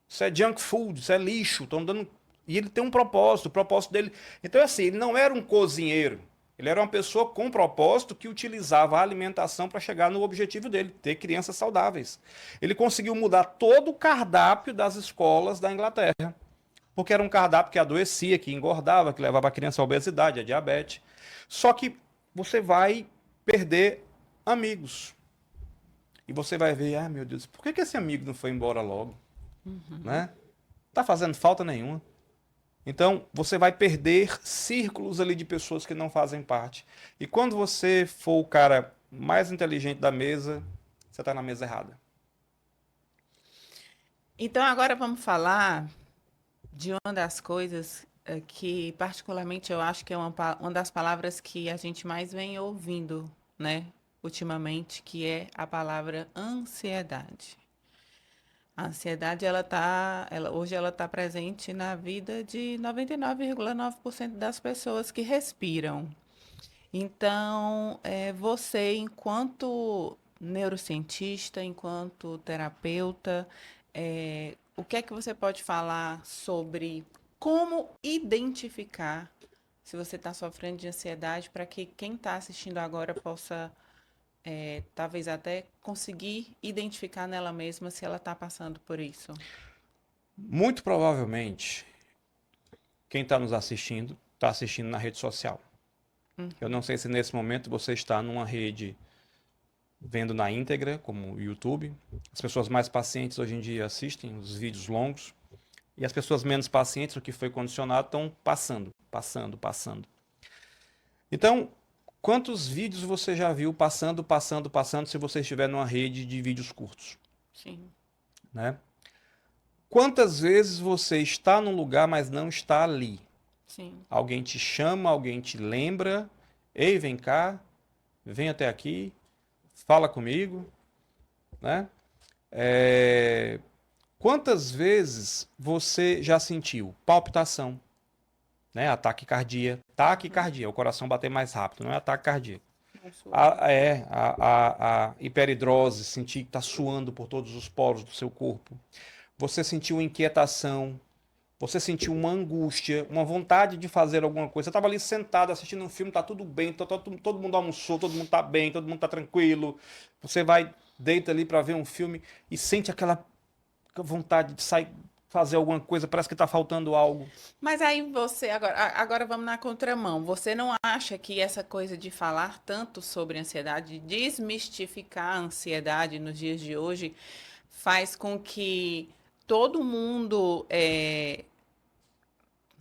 Isso é junk food, isso é lixo. Estão dando. E ele tem um propósito. O propósito dele. Então, assim, ele não era um cozinheiro. Ele era uma pessoa com propósito que utilizava a alimentação para chegar no objetivo dele, ter crianças saudáveis. Ele conseguiu mudar todo o cardápio das escolas da Inglaterra. Porque era um cardápio que adoecia, que engordava, que levava a criança à obesidade, à diabetes. Só que você vai perder amigos. E você vai ver, ah, meu Deus, por que esse amigo não foi embora logo? Né? Tá fazendo falta nenhuma. Então, você vai perder círculos ali de pessoas que não fazem parte. E quando você for o cara mais inteligente da mesa, você está na mesa errada. Então, agora vamos falar de uma das coisas que, particularmente, eu acho que é uma das palavras que a gente mais vem ouvindo, né, ultimamente, que é a palavra ansiedade. A ansiedade, hoje ela tá presente na vida de 99,9% das pessoas que respiram. Então, você, enquanto neurocientista, enquanto terapeuta, o que é que você pode falar sobre como identificar se você está sofrendo de ansiedade para que quem está assistindo agora possa, talvez até conseguir identificar nela mesma se ela está passando por isso? Muito provavelmente, quem está nos assistindo está assistindo na rede social. Eu não sei se nesse momento você está numa rede vendo na íntegra, como o YouTube. As pessoas mais pacientes hoje em dia assistem os vídeos longos. E as pessoas menos pacientes, o que foi condicionado, estão passando. Então, quantos vídeos você já viu passando, se você estiver numa rede de vídeos curtos? Sim. Né? Quantas vezes você está num lugar, mas não está ali? Sim. Alguém te chama, alguém te lembra. Ei, vem cá, vem até aqui, fala comigo. Né? Quantas vezes você já sentiu palpitação, né? Ataque cardíaco. Taquicardia, o coração bater mais rápido, não é ataque cardíaco. A hiperidrose, sentir que está suando por todos os poros do seu corpo. Você sentiu inquietação, você sentiu uma angústia, uma vontade de fazer alguma coisa. Você estava ali sentado assistindo um filme, tá tudo bem, todo mundo almoçou, todo mundo tá bem, todo mundo tá tranquilo. Você vai, deita ali para ver um filme e sente aquela vontade de sair, fazer alguma coisa, parece que está faltando algo. Mas aí você, agora vamos na contramão. Você não acha que essa coisa de falar tanto sobre ansiedade, de desmistificar a ansiedade nos dias de hoje, faz com que todo mundo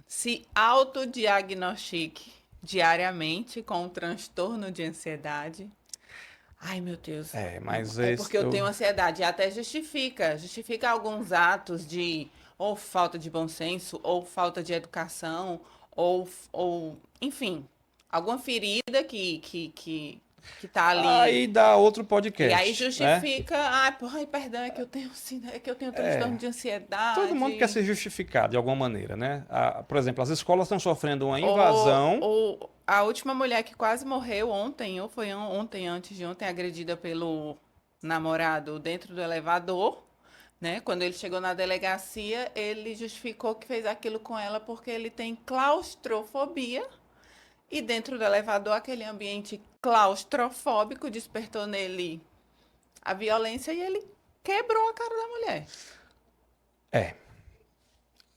se autodiagnostique diariamente com um transtorno de ansiedade? Ai, meu Deus. Mas É porque eu tenho ansiedade. E até justifica alguns atos de ou falta de bom senso, ou falta de educação, ou enfim, alguma ferida que tá ali. Aí dá outro E podcast, aí né? justifica, ai, perdão, é que eu tenho transtorno de ansiedade. Todo mundo quer se justificar de alguma maneira, né? Por exemplo, as escolas estão sofrendo uma Ou, invasão. ou a última mulher que quase morreu ontem, ou foi ontem, antes de ontem, agredida pelo namorado dentro do elevador, né? Quando ele chegou na delegacia, ele justificou que fez aquilo com ela porque ele tem claustrofobia. E dentro do elevador, aquele ambiente claustrofóbico despertou nele a violência e ele quebrou a cara da mulher.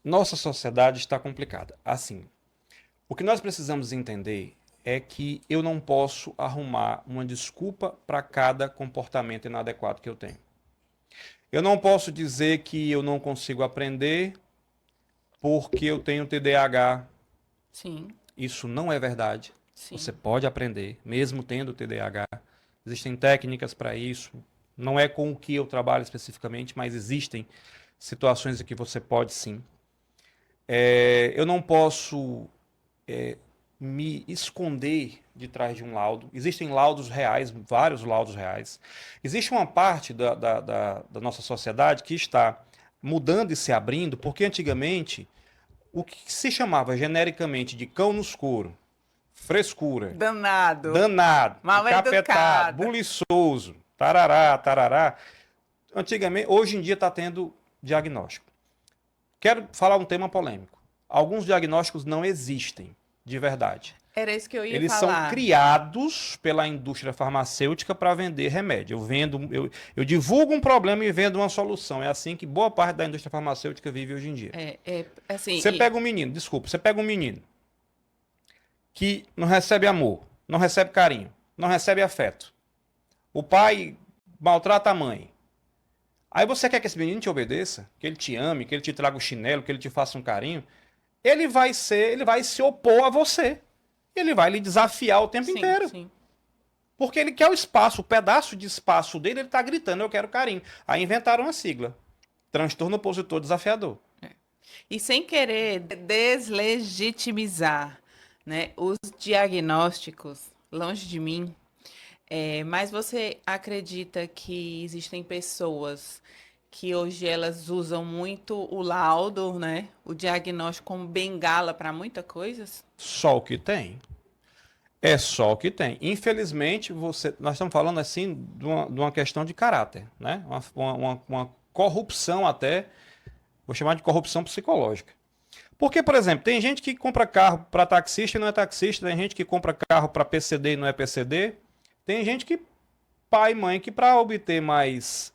Nossa sociedade está complicada. Assim, o que nós precisamos entender é que eu não posso arrumar uma desculpa para cada comportamento inadequado que eu tenho. Eu não posso dizer que eu não consigo aprender porque eu tenho TDAH. Sim, Isso não é verdade. sim. Você pode aprender, mesmo tendo TDAH. Existem técnicas para isso. Não é com o que eu trabalho especificamente, mas existem situações em que você pode sim. Eu não posso me esconder de trás de um laudo. Existem laudos reais, vários laudos reais. Existe uma parte da nossa sociedade que está mudando e se abrindo, porque antigamente o que se chamava genericamente de cão no escuro, frescura, Danado. danado, Mal encapetado, educado. buliçoso, tarará, antigamente, hoje em dia está tendo diagnóstico. Quero falar um tema polêmico. Alguns diagnósticos não existem, de verdade. Era isso que eu ia Eles falar. são criados pela indústria farmacêutica para vender remédio. Eu divulgo um problema e vendo uma solução. É assim que boa parte da indústria farmacêutica vive hoje em dia. Assim, Você pega um menino, desculpa, você pega um menino que não recebe amor, não recebe carinho, não recebe afeto. O pai maltrata a mãe. Aí você quer que esse menino te obedeça, que ele te ame, que ele te traga o chinelo, que ele te faça um carinho. Ele vai se opor a você. Ele vai lhe desafiar o tempo inteiro. Sim. Porque ele quer o espaço, o pedaço de espaço dele, ele tá gritando, eu quero carinho. Aí inventaram uma sigla. Transtorno opositor desafiador. E sem querer deslegitimizar, né, os diagnósticos, longe de mim, mas você acredita que existem pessoas que hoje elas usam muito o laudo, né, o diagnóstico como bengala para muitas coisas? Só o que tem. É só o que tem. Infelizmente, nós estamos falando assim de uma questão de caráter, né? Uma corrupção até, vou chamar de corrupção psicológica. Porque, por exemplo, tem gente que compra carro para taxista e não é taxista, tem gente que compra carro para PCD e não é PCD, tem gente que, pai e mãe, que para obter mais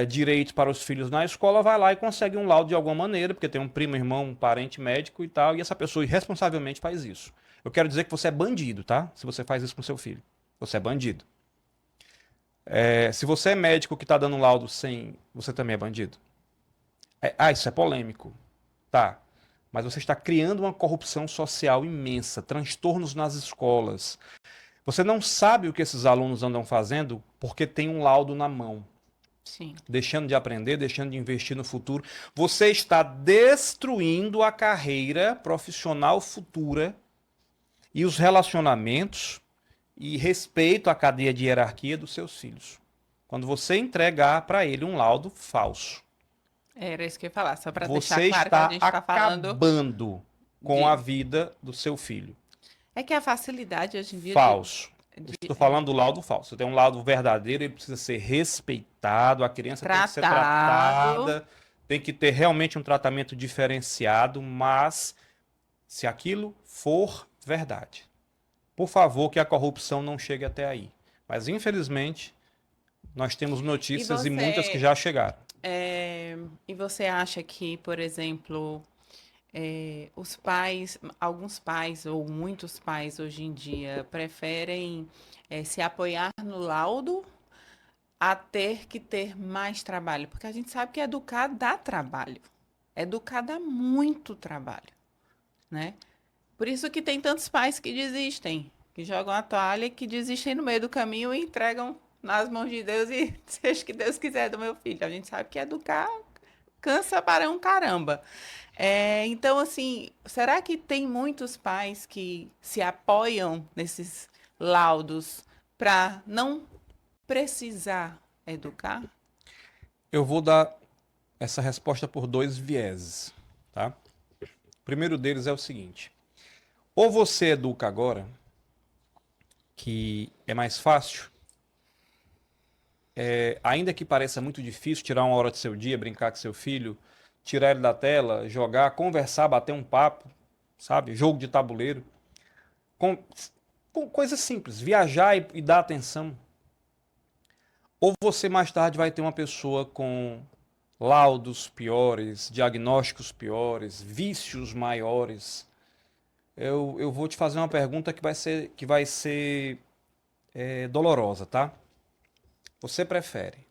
direito para os filhos na escola, vai lá e consegue um laudo de alguma maneira, porque tem um primo, irmão, um parente médico e tal, e essa pessoa irresponsavelmente faz isso. Eu quero dizer que você é bandido, tá? Se você faz isso com seu filho. Você é bandido. Se você é médico que está dando um laudo sem... Você também é bandido. Isso é polêmico. Tá. Mas você está criando uma corrupção social imensa, transtornos nas escolas. Você não sabe o que esses alunos andam fazendo porque tem um laudo na mão. Sim. Deixando de aprender, deixando de investir no futuro. Você está destruindo a carreira profissional futura e os relacionamentos e respeito à cadeia de hierarquia dos seus filhos. Quando você entregar para ele um laudo falso. Era isso que eu ia falar, só para deixar Você claro que a está gente está falando acabando com de... a vida do seu filho. É que a facilidade hoje em dia Falso. de Estou falando do laudo falso. Você tem um laudo verdadeiro, ele precisa ser respeitado, a criança tem que ser tratado. tratada, tem que ter realmente um tratamento diferenciado, mas se aquilo for verdade. Por favor, que a corrupção não chegue até aí. Mas, infelizmente, nós temos E notícias e muitas que você, já chegaram. e você acha que, por exemplo, os pais, alguns pais ou muitos pais hoje em dia preferem se apoiar no laudo a ter que ter mais trabalho? Porque a gente sabe que educar dá trabalho. Educar dá muito trabalho, né? Por isso que tem tantos pais que desistem, que jogam a toalha e que desistem no meio do caminho e entregam nas mãos de Deus e seja o que Deus quiser do meu filho. A gente sabe que educar cansa para um caramba. Então, assim, será que tem muitos pais que se apoiam nesses laudos para não precisar educar? Eu vou dar essa resposta por dois vieses, tá? O primeiro deles é o seguinte: ou você educa agora, que é mais fácil, ainda que pareça muito difícil tirar uma hora do seu dia, brincar com seu filho, tirar ele da tela, jogar, conversar, bater um papo, sabe? Jogo de tabuleiro, com, com coisas simples, viajar e dar atenção. Ou você mais tarde vai ter uma pessoa com laudos piores, diagnósticos piores, vícios maiores. Eu vou te fazer uma pergunta que vai ser dolorosa, tá? Você prefere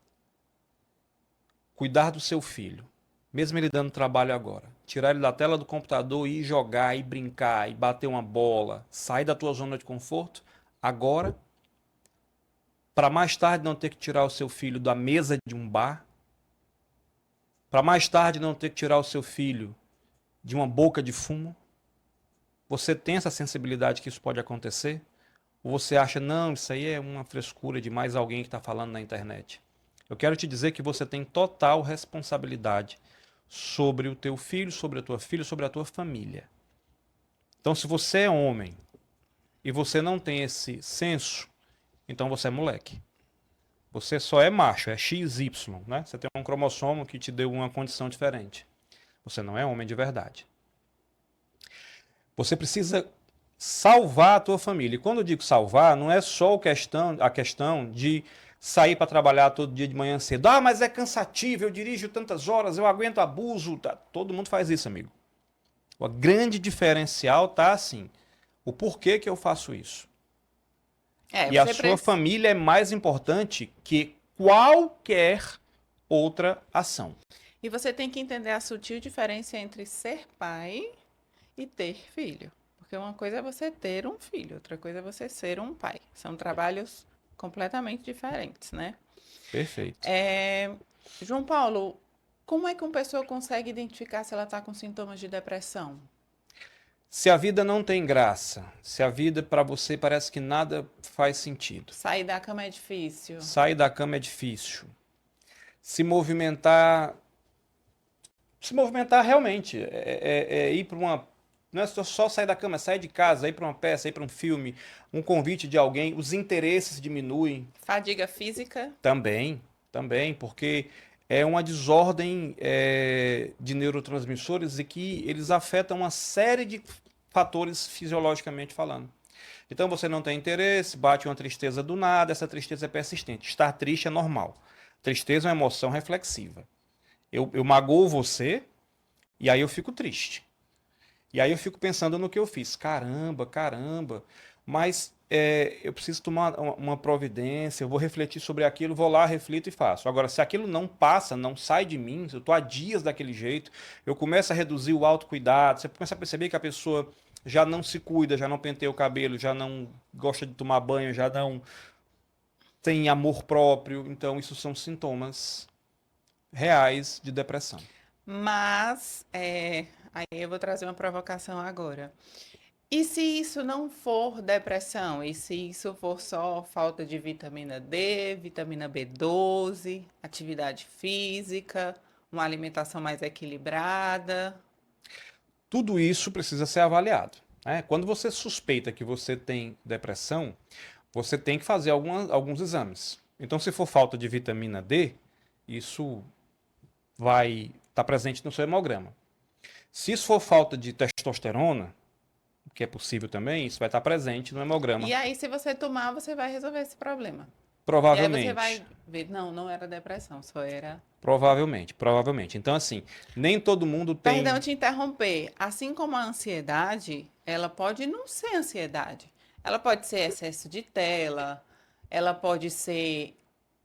cuidar do seu filho, mesmo ele dando trabalho agora, tirar ele da tela do computador e ir jogar, e brincar, e bater uma bola, sair da tua zona de conforto, agora, para mais tarde não ter que tirar o seu filho da mesa de um bar, para mais tarde não ter que tirar o seu filho de uma boca de fumo? Você tem essa sensibilidade que isso pode acontecer? Ou você acha, não, isso aí é uma frescura de mais alguém que está falando na internet? Eu quero te dizer que você tem total responsabilidade sobre o teu filho, sobre a tua filha, sobre a tua família. Então, se você é homem e você não tem esse senso, então você é moleque. Você só é macho, é XY, né? Você tem um cromossomo que te deu uma condição diferente. Você não é homem de verdade. Você precisa salvar a tua família. E quando eu digo salvar, não é só a questão de sair para trabalhar todo dia de manhã cedo. Ah, mas é cansativo, eu dirijo tantas horas, eu aguento abuso. Tá? Todo mundo faz isso, amigo. O grande diferencial tá assim. O porquê que eu faço isso. E a Você sua precisa. família é mais importante que qualquer outra ação. E você tem que entender a sutil diferença entre ser pai e ter filho. Porque uma coisa é você ter um filho, outra coisa é você ser um pai. São trabalhos completamente diferentes, né? Perfeito. João Paulo, como é que uma pessoa consegue identificar se ela está com sintomas de depressão? Se a vida não tem graça, se a vida para você parece que nada faz sentido, Sair da cama é difícil. sair da cama é difícil, se movimentar, se movimentar realmente, ir para uma, não é só sair da cama, é sair de casa, ir para uma peça, ir para um filme, um convite de alguém, os interesses diminuem Fadiga física. também, porque é uma desordem de neurotransmissores e que eles afetam uma série de fatores fisiologicamente falando. Então você não tem interesse, bate uma tristeza do nada, essa tristeza é persistente. Estar triste é normal. Tristeza é uma emoção reflexiva. Eu magoo você e aí eu fico triste. E aí eu fico pensando no que eu fiz. Caramba, caramba. Mas eu preciso tomar uma providência, eu vou refletir sobre aquilo, vou lá, reflito e faço. Agora, se aquilo não passa, não sai de mim, se eu estou há dias daquele jeito, eu começo a reduzir o autocuidado, você começa a perceber que a pessoa já não se cuida, já não penteia o cabelo, já não gosta de tomar banho, já não tem amor próprio. Então, isso são sintomas reais de depressão. Mas, aí eu vou trazer uma provocação agora. E se isso não for depressão? E se isso for só falta de vitamina D, vitamina B12, atividade física, uma alimentação mais equilibrada? Tudo isso precisa ser avaliado, né? Quando você suspeita que você tem depressão, você tem que fazer alguns exames. Então, se for falta de vitamina D, isso vai estar presente no seu hemograma. Se isso for falta de testosterona, que é possível também, isso vai estar presente no hemograma. E aí, se você tomar, você vai resolver esse problema. E aí você Provavelmente. vai ver, não, não era depressão, só era. Provavelmente, provavelmente. Então, assim, nem todo mundo Perdão tem. te interromper. Assim como a ansiedade, ela pode não ser ansiedade. Ela pode ser excesso de tela, ela pode ser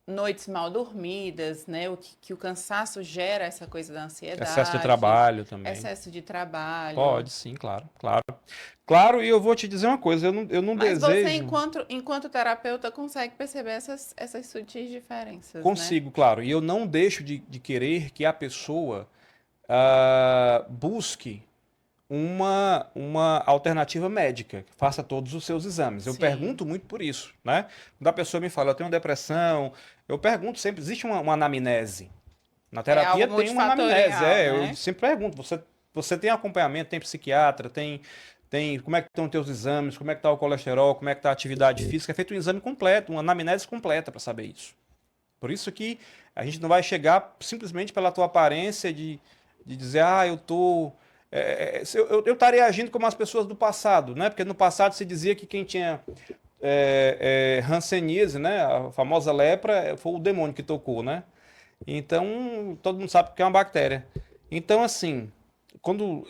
noites mal dormidas, né? Que o cansaço gera essa coisa da Excesso de ansiedade, trabalho também. excesso de trabalho. Pode, sim, claro, claro. Claro, e eu vou te dizer uma coisa, eu não Mas você, desejo. enquanto terapeuta, consegue perceber essas sutis diferenças, né? Consigo, claro. E eu não deixo de querer que a pessoa busque uma alternativa médica, que faça todos os seus exames. Eu Sim. pergunto muito por isso, né? Quando a pessoa me fala, eu tenho depressão, eu pergunto sempre, existe uma anamnese? Na É algo terapia tem uma anamnese, multifatorial, eu né? sempre pergunto, você tem acompanhamento, tem psiquiatra, tem como é que estão os teus exames, como é que está o colesterol, como é que está a atividade física, é feito um exame completo, uma anamnese completa para saber isso. Por isso que a gente não vai chegar simplesmente pela tua aparência de dizer, eu tô. Eu estaria agindo como as pessoas do passado, né? Porque no passado se dizia que quem tinha hanseníase, né? A famosa lepra, foi o demônio que tocou, né? Então, todo mundo sabe que é uma bactéria. Então, assim, quando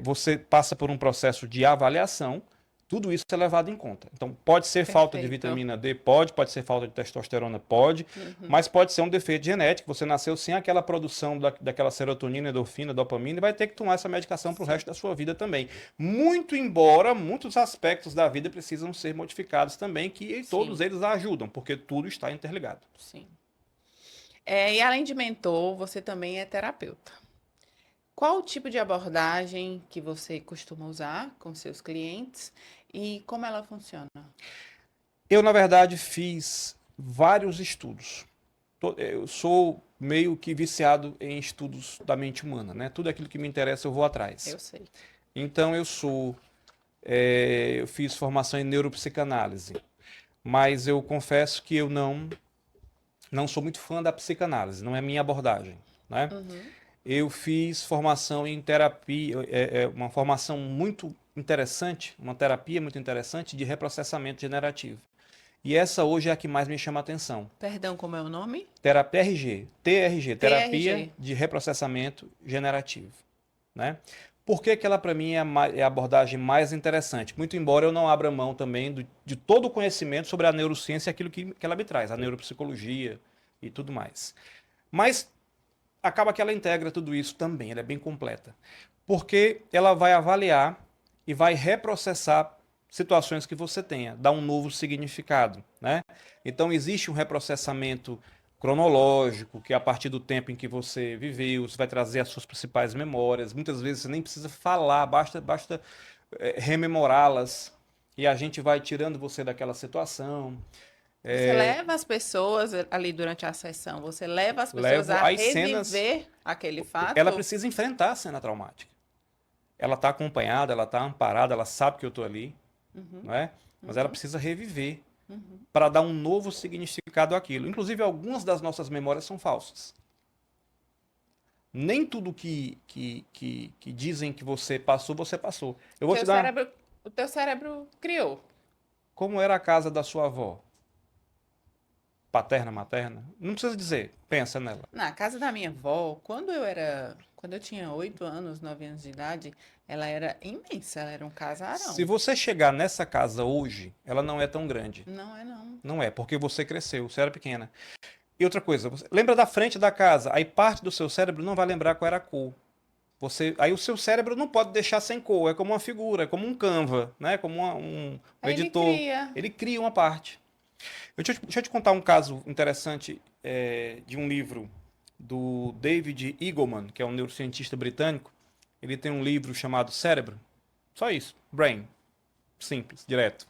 você passa por um processo de avaliação, tudo isso é levado em conta. Então, pode ser falta de Perfeito. vitamina D, pode ser falta de testosterona, pode, Uhum. mas pode ser um defeito genético. Você nasceu sem aquela produção daquela serotonina, endorfina, dopamina e vai ter que tomar essa medicação para o Sim, resto da sua vida também. Muito embora muitos aspectos da vida precisam ser modificados também, que todos sim, eles ajudam, porque tudo está interligado. sim. E além de mentor, você também é terapeuta. Qual o tipo de abordagem que você costuma usar com seus clientes e como ela funciona? Eu, na verdade, fiz vários estudos. Eu sou meio que viciado em estudos da mente humana, né? Tudo aquilo que me interessa eu vou atrás. Eu sei. Então eu fiz formação em neuropsicanálise, mas eu confesso que eu não sou muito fã da psicanálise, não é minha abordagem, né? Uhum. Eu fiz formação em terapia, uma formação muito interessante, uma terapia muito interessante de reprocessamento generativo. E essa hoje é a que mais me chama a atenção. Perdão, como é o nome? Terapia TRG, Terapia TRG. de Reprocessamento Generativo, né? Por que que ela para mim é a abordagem mais interessante? Muito embora eu não abra mão também de todo o conhecimento sobre a neurociência e aquilo que ela me traz, a neuropsicologia e tudo mais. Mas acaba que ela integra tudo isso também, ela é bem completa. Porque ela vai avaliar e vai reprocessar situações que você tenha, dar um novo significado, né? Então existe um reprocessamento cronológico, que é a partir do tempo em que você viveu, você vai trazer as suas principais memórias. Muitas vezes você nem precisa falar, basta rememorá-las e a gente vai tirando você daquela situação. Você leva as pessoas ali durante a sessão, você leva as pessoas Levo a as cenas, reviver aquele ela fato? precisa enfrentar a cena traumática. Ela está acompanhada, ela está amparada, ela sabe que eu estou ali, Uhum, não é? Mas ela uhum, precisa reviver uhum. para dar um novo significado àquilo. Inclusive, algumas das nossas memórias são falsas. Nem tudo que dizem que você passou, você passou. Eu vou te Seu dar cérebro, o teu cérebro criou. como era a casa da sua avó. paterna, materna? Não precisa dizer, pensa nela. Na casa da minha avó, quando eu tinha 8 anos, 9 anos de idade, ela era imensa, ela era um casarão. Se você chegar nessa casa hoje, ela não é tão grande. Não é não. Não é, porque você cresceu, você era pequena. E outra coisa, lembra da frente da casa, aí parte do seu cérebro não vai lembrar qual era a cor. Aí o seu cérebro não pode deixar sem cor, é como uma figura, é como um Canva, né? Como um Aí ele editor. cria. Ele cria uma parte. Deixa eu te contar um caso interessante de um livro do David Eagleman, que é um neurocientista britânico. Ele tem um livro chamado Cérebro. Só isso. Brain. Simples, direto.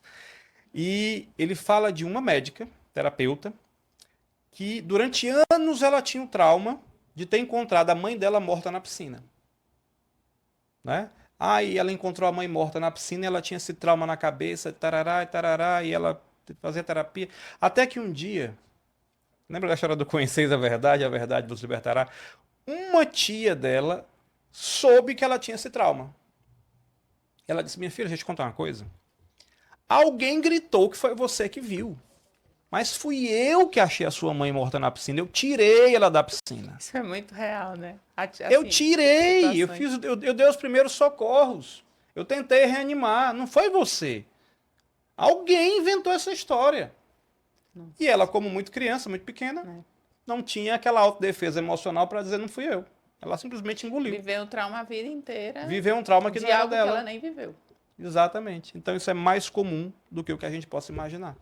E ele fala de uma médica, terapeuta, que durante anos ela tinha um trauma de ter encontrado a mãe dela morta na piscina. Né? Aí ela encontrou a mãe morta na piscina e ela tinha esse trauma na cabeça, tarará, e ela fazia terapia. Até que um dia, lembra da história do Conheceis a verdade vos libertará? Uma tia dela soube que ela tinha esse trauma. Ela disse, minha filha, deixa eu te contar uma coisa. Alguém gritou que foi você que viu. Mas fui eu que achei a sua mãe morta na piscina. Eu tirei ela da piscina. Isso é muito real, né? Eu Assim, tirei, situações. eu dei os primeiros socorros. Eu tentei reanimar. Não foi você. Alguém inventou essa história. Nossa. E ela, como muito criança, muito pequena, É. não tinha aquela autodefesa emocional para dizer não fui eu. Ela simplesmente engoliu. Viveu o trauma a vida inteira Viveu um trauma que de não era algo que dela. ela nem viveu. Exatamente. Então isso é mais comum do que o que a gente possa imaginar.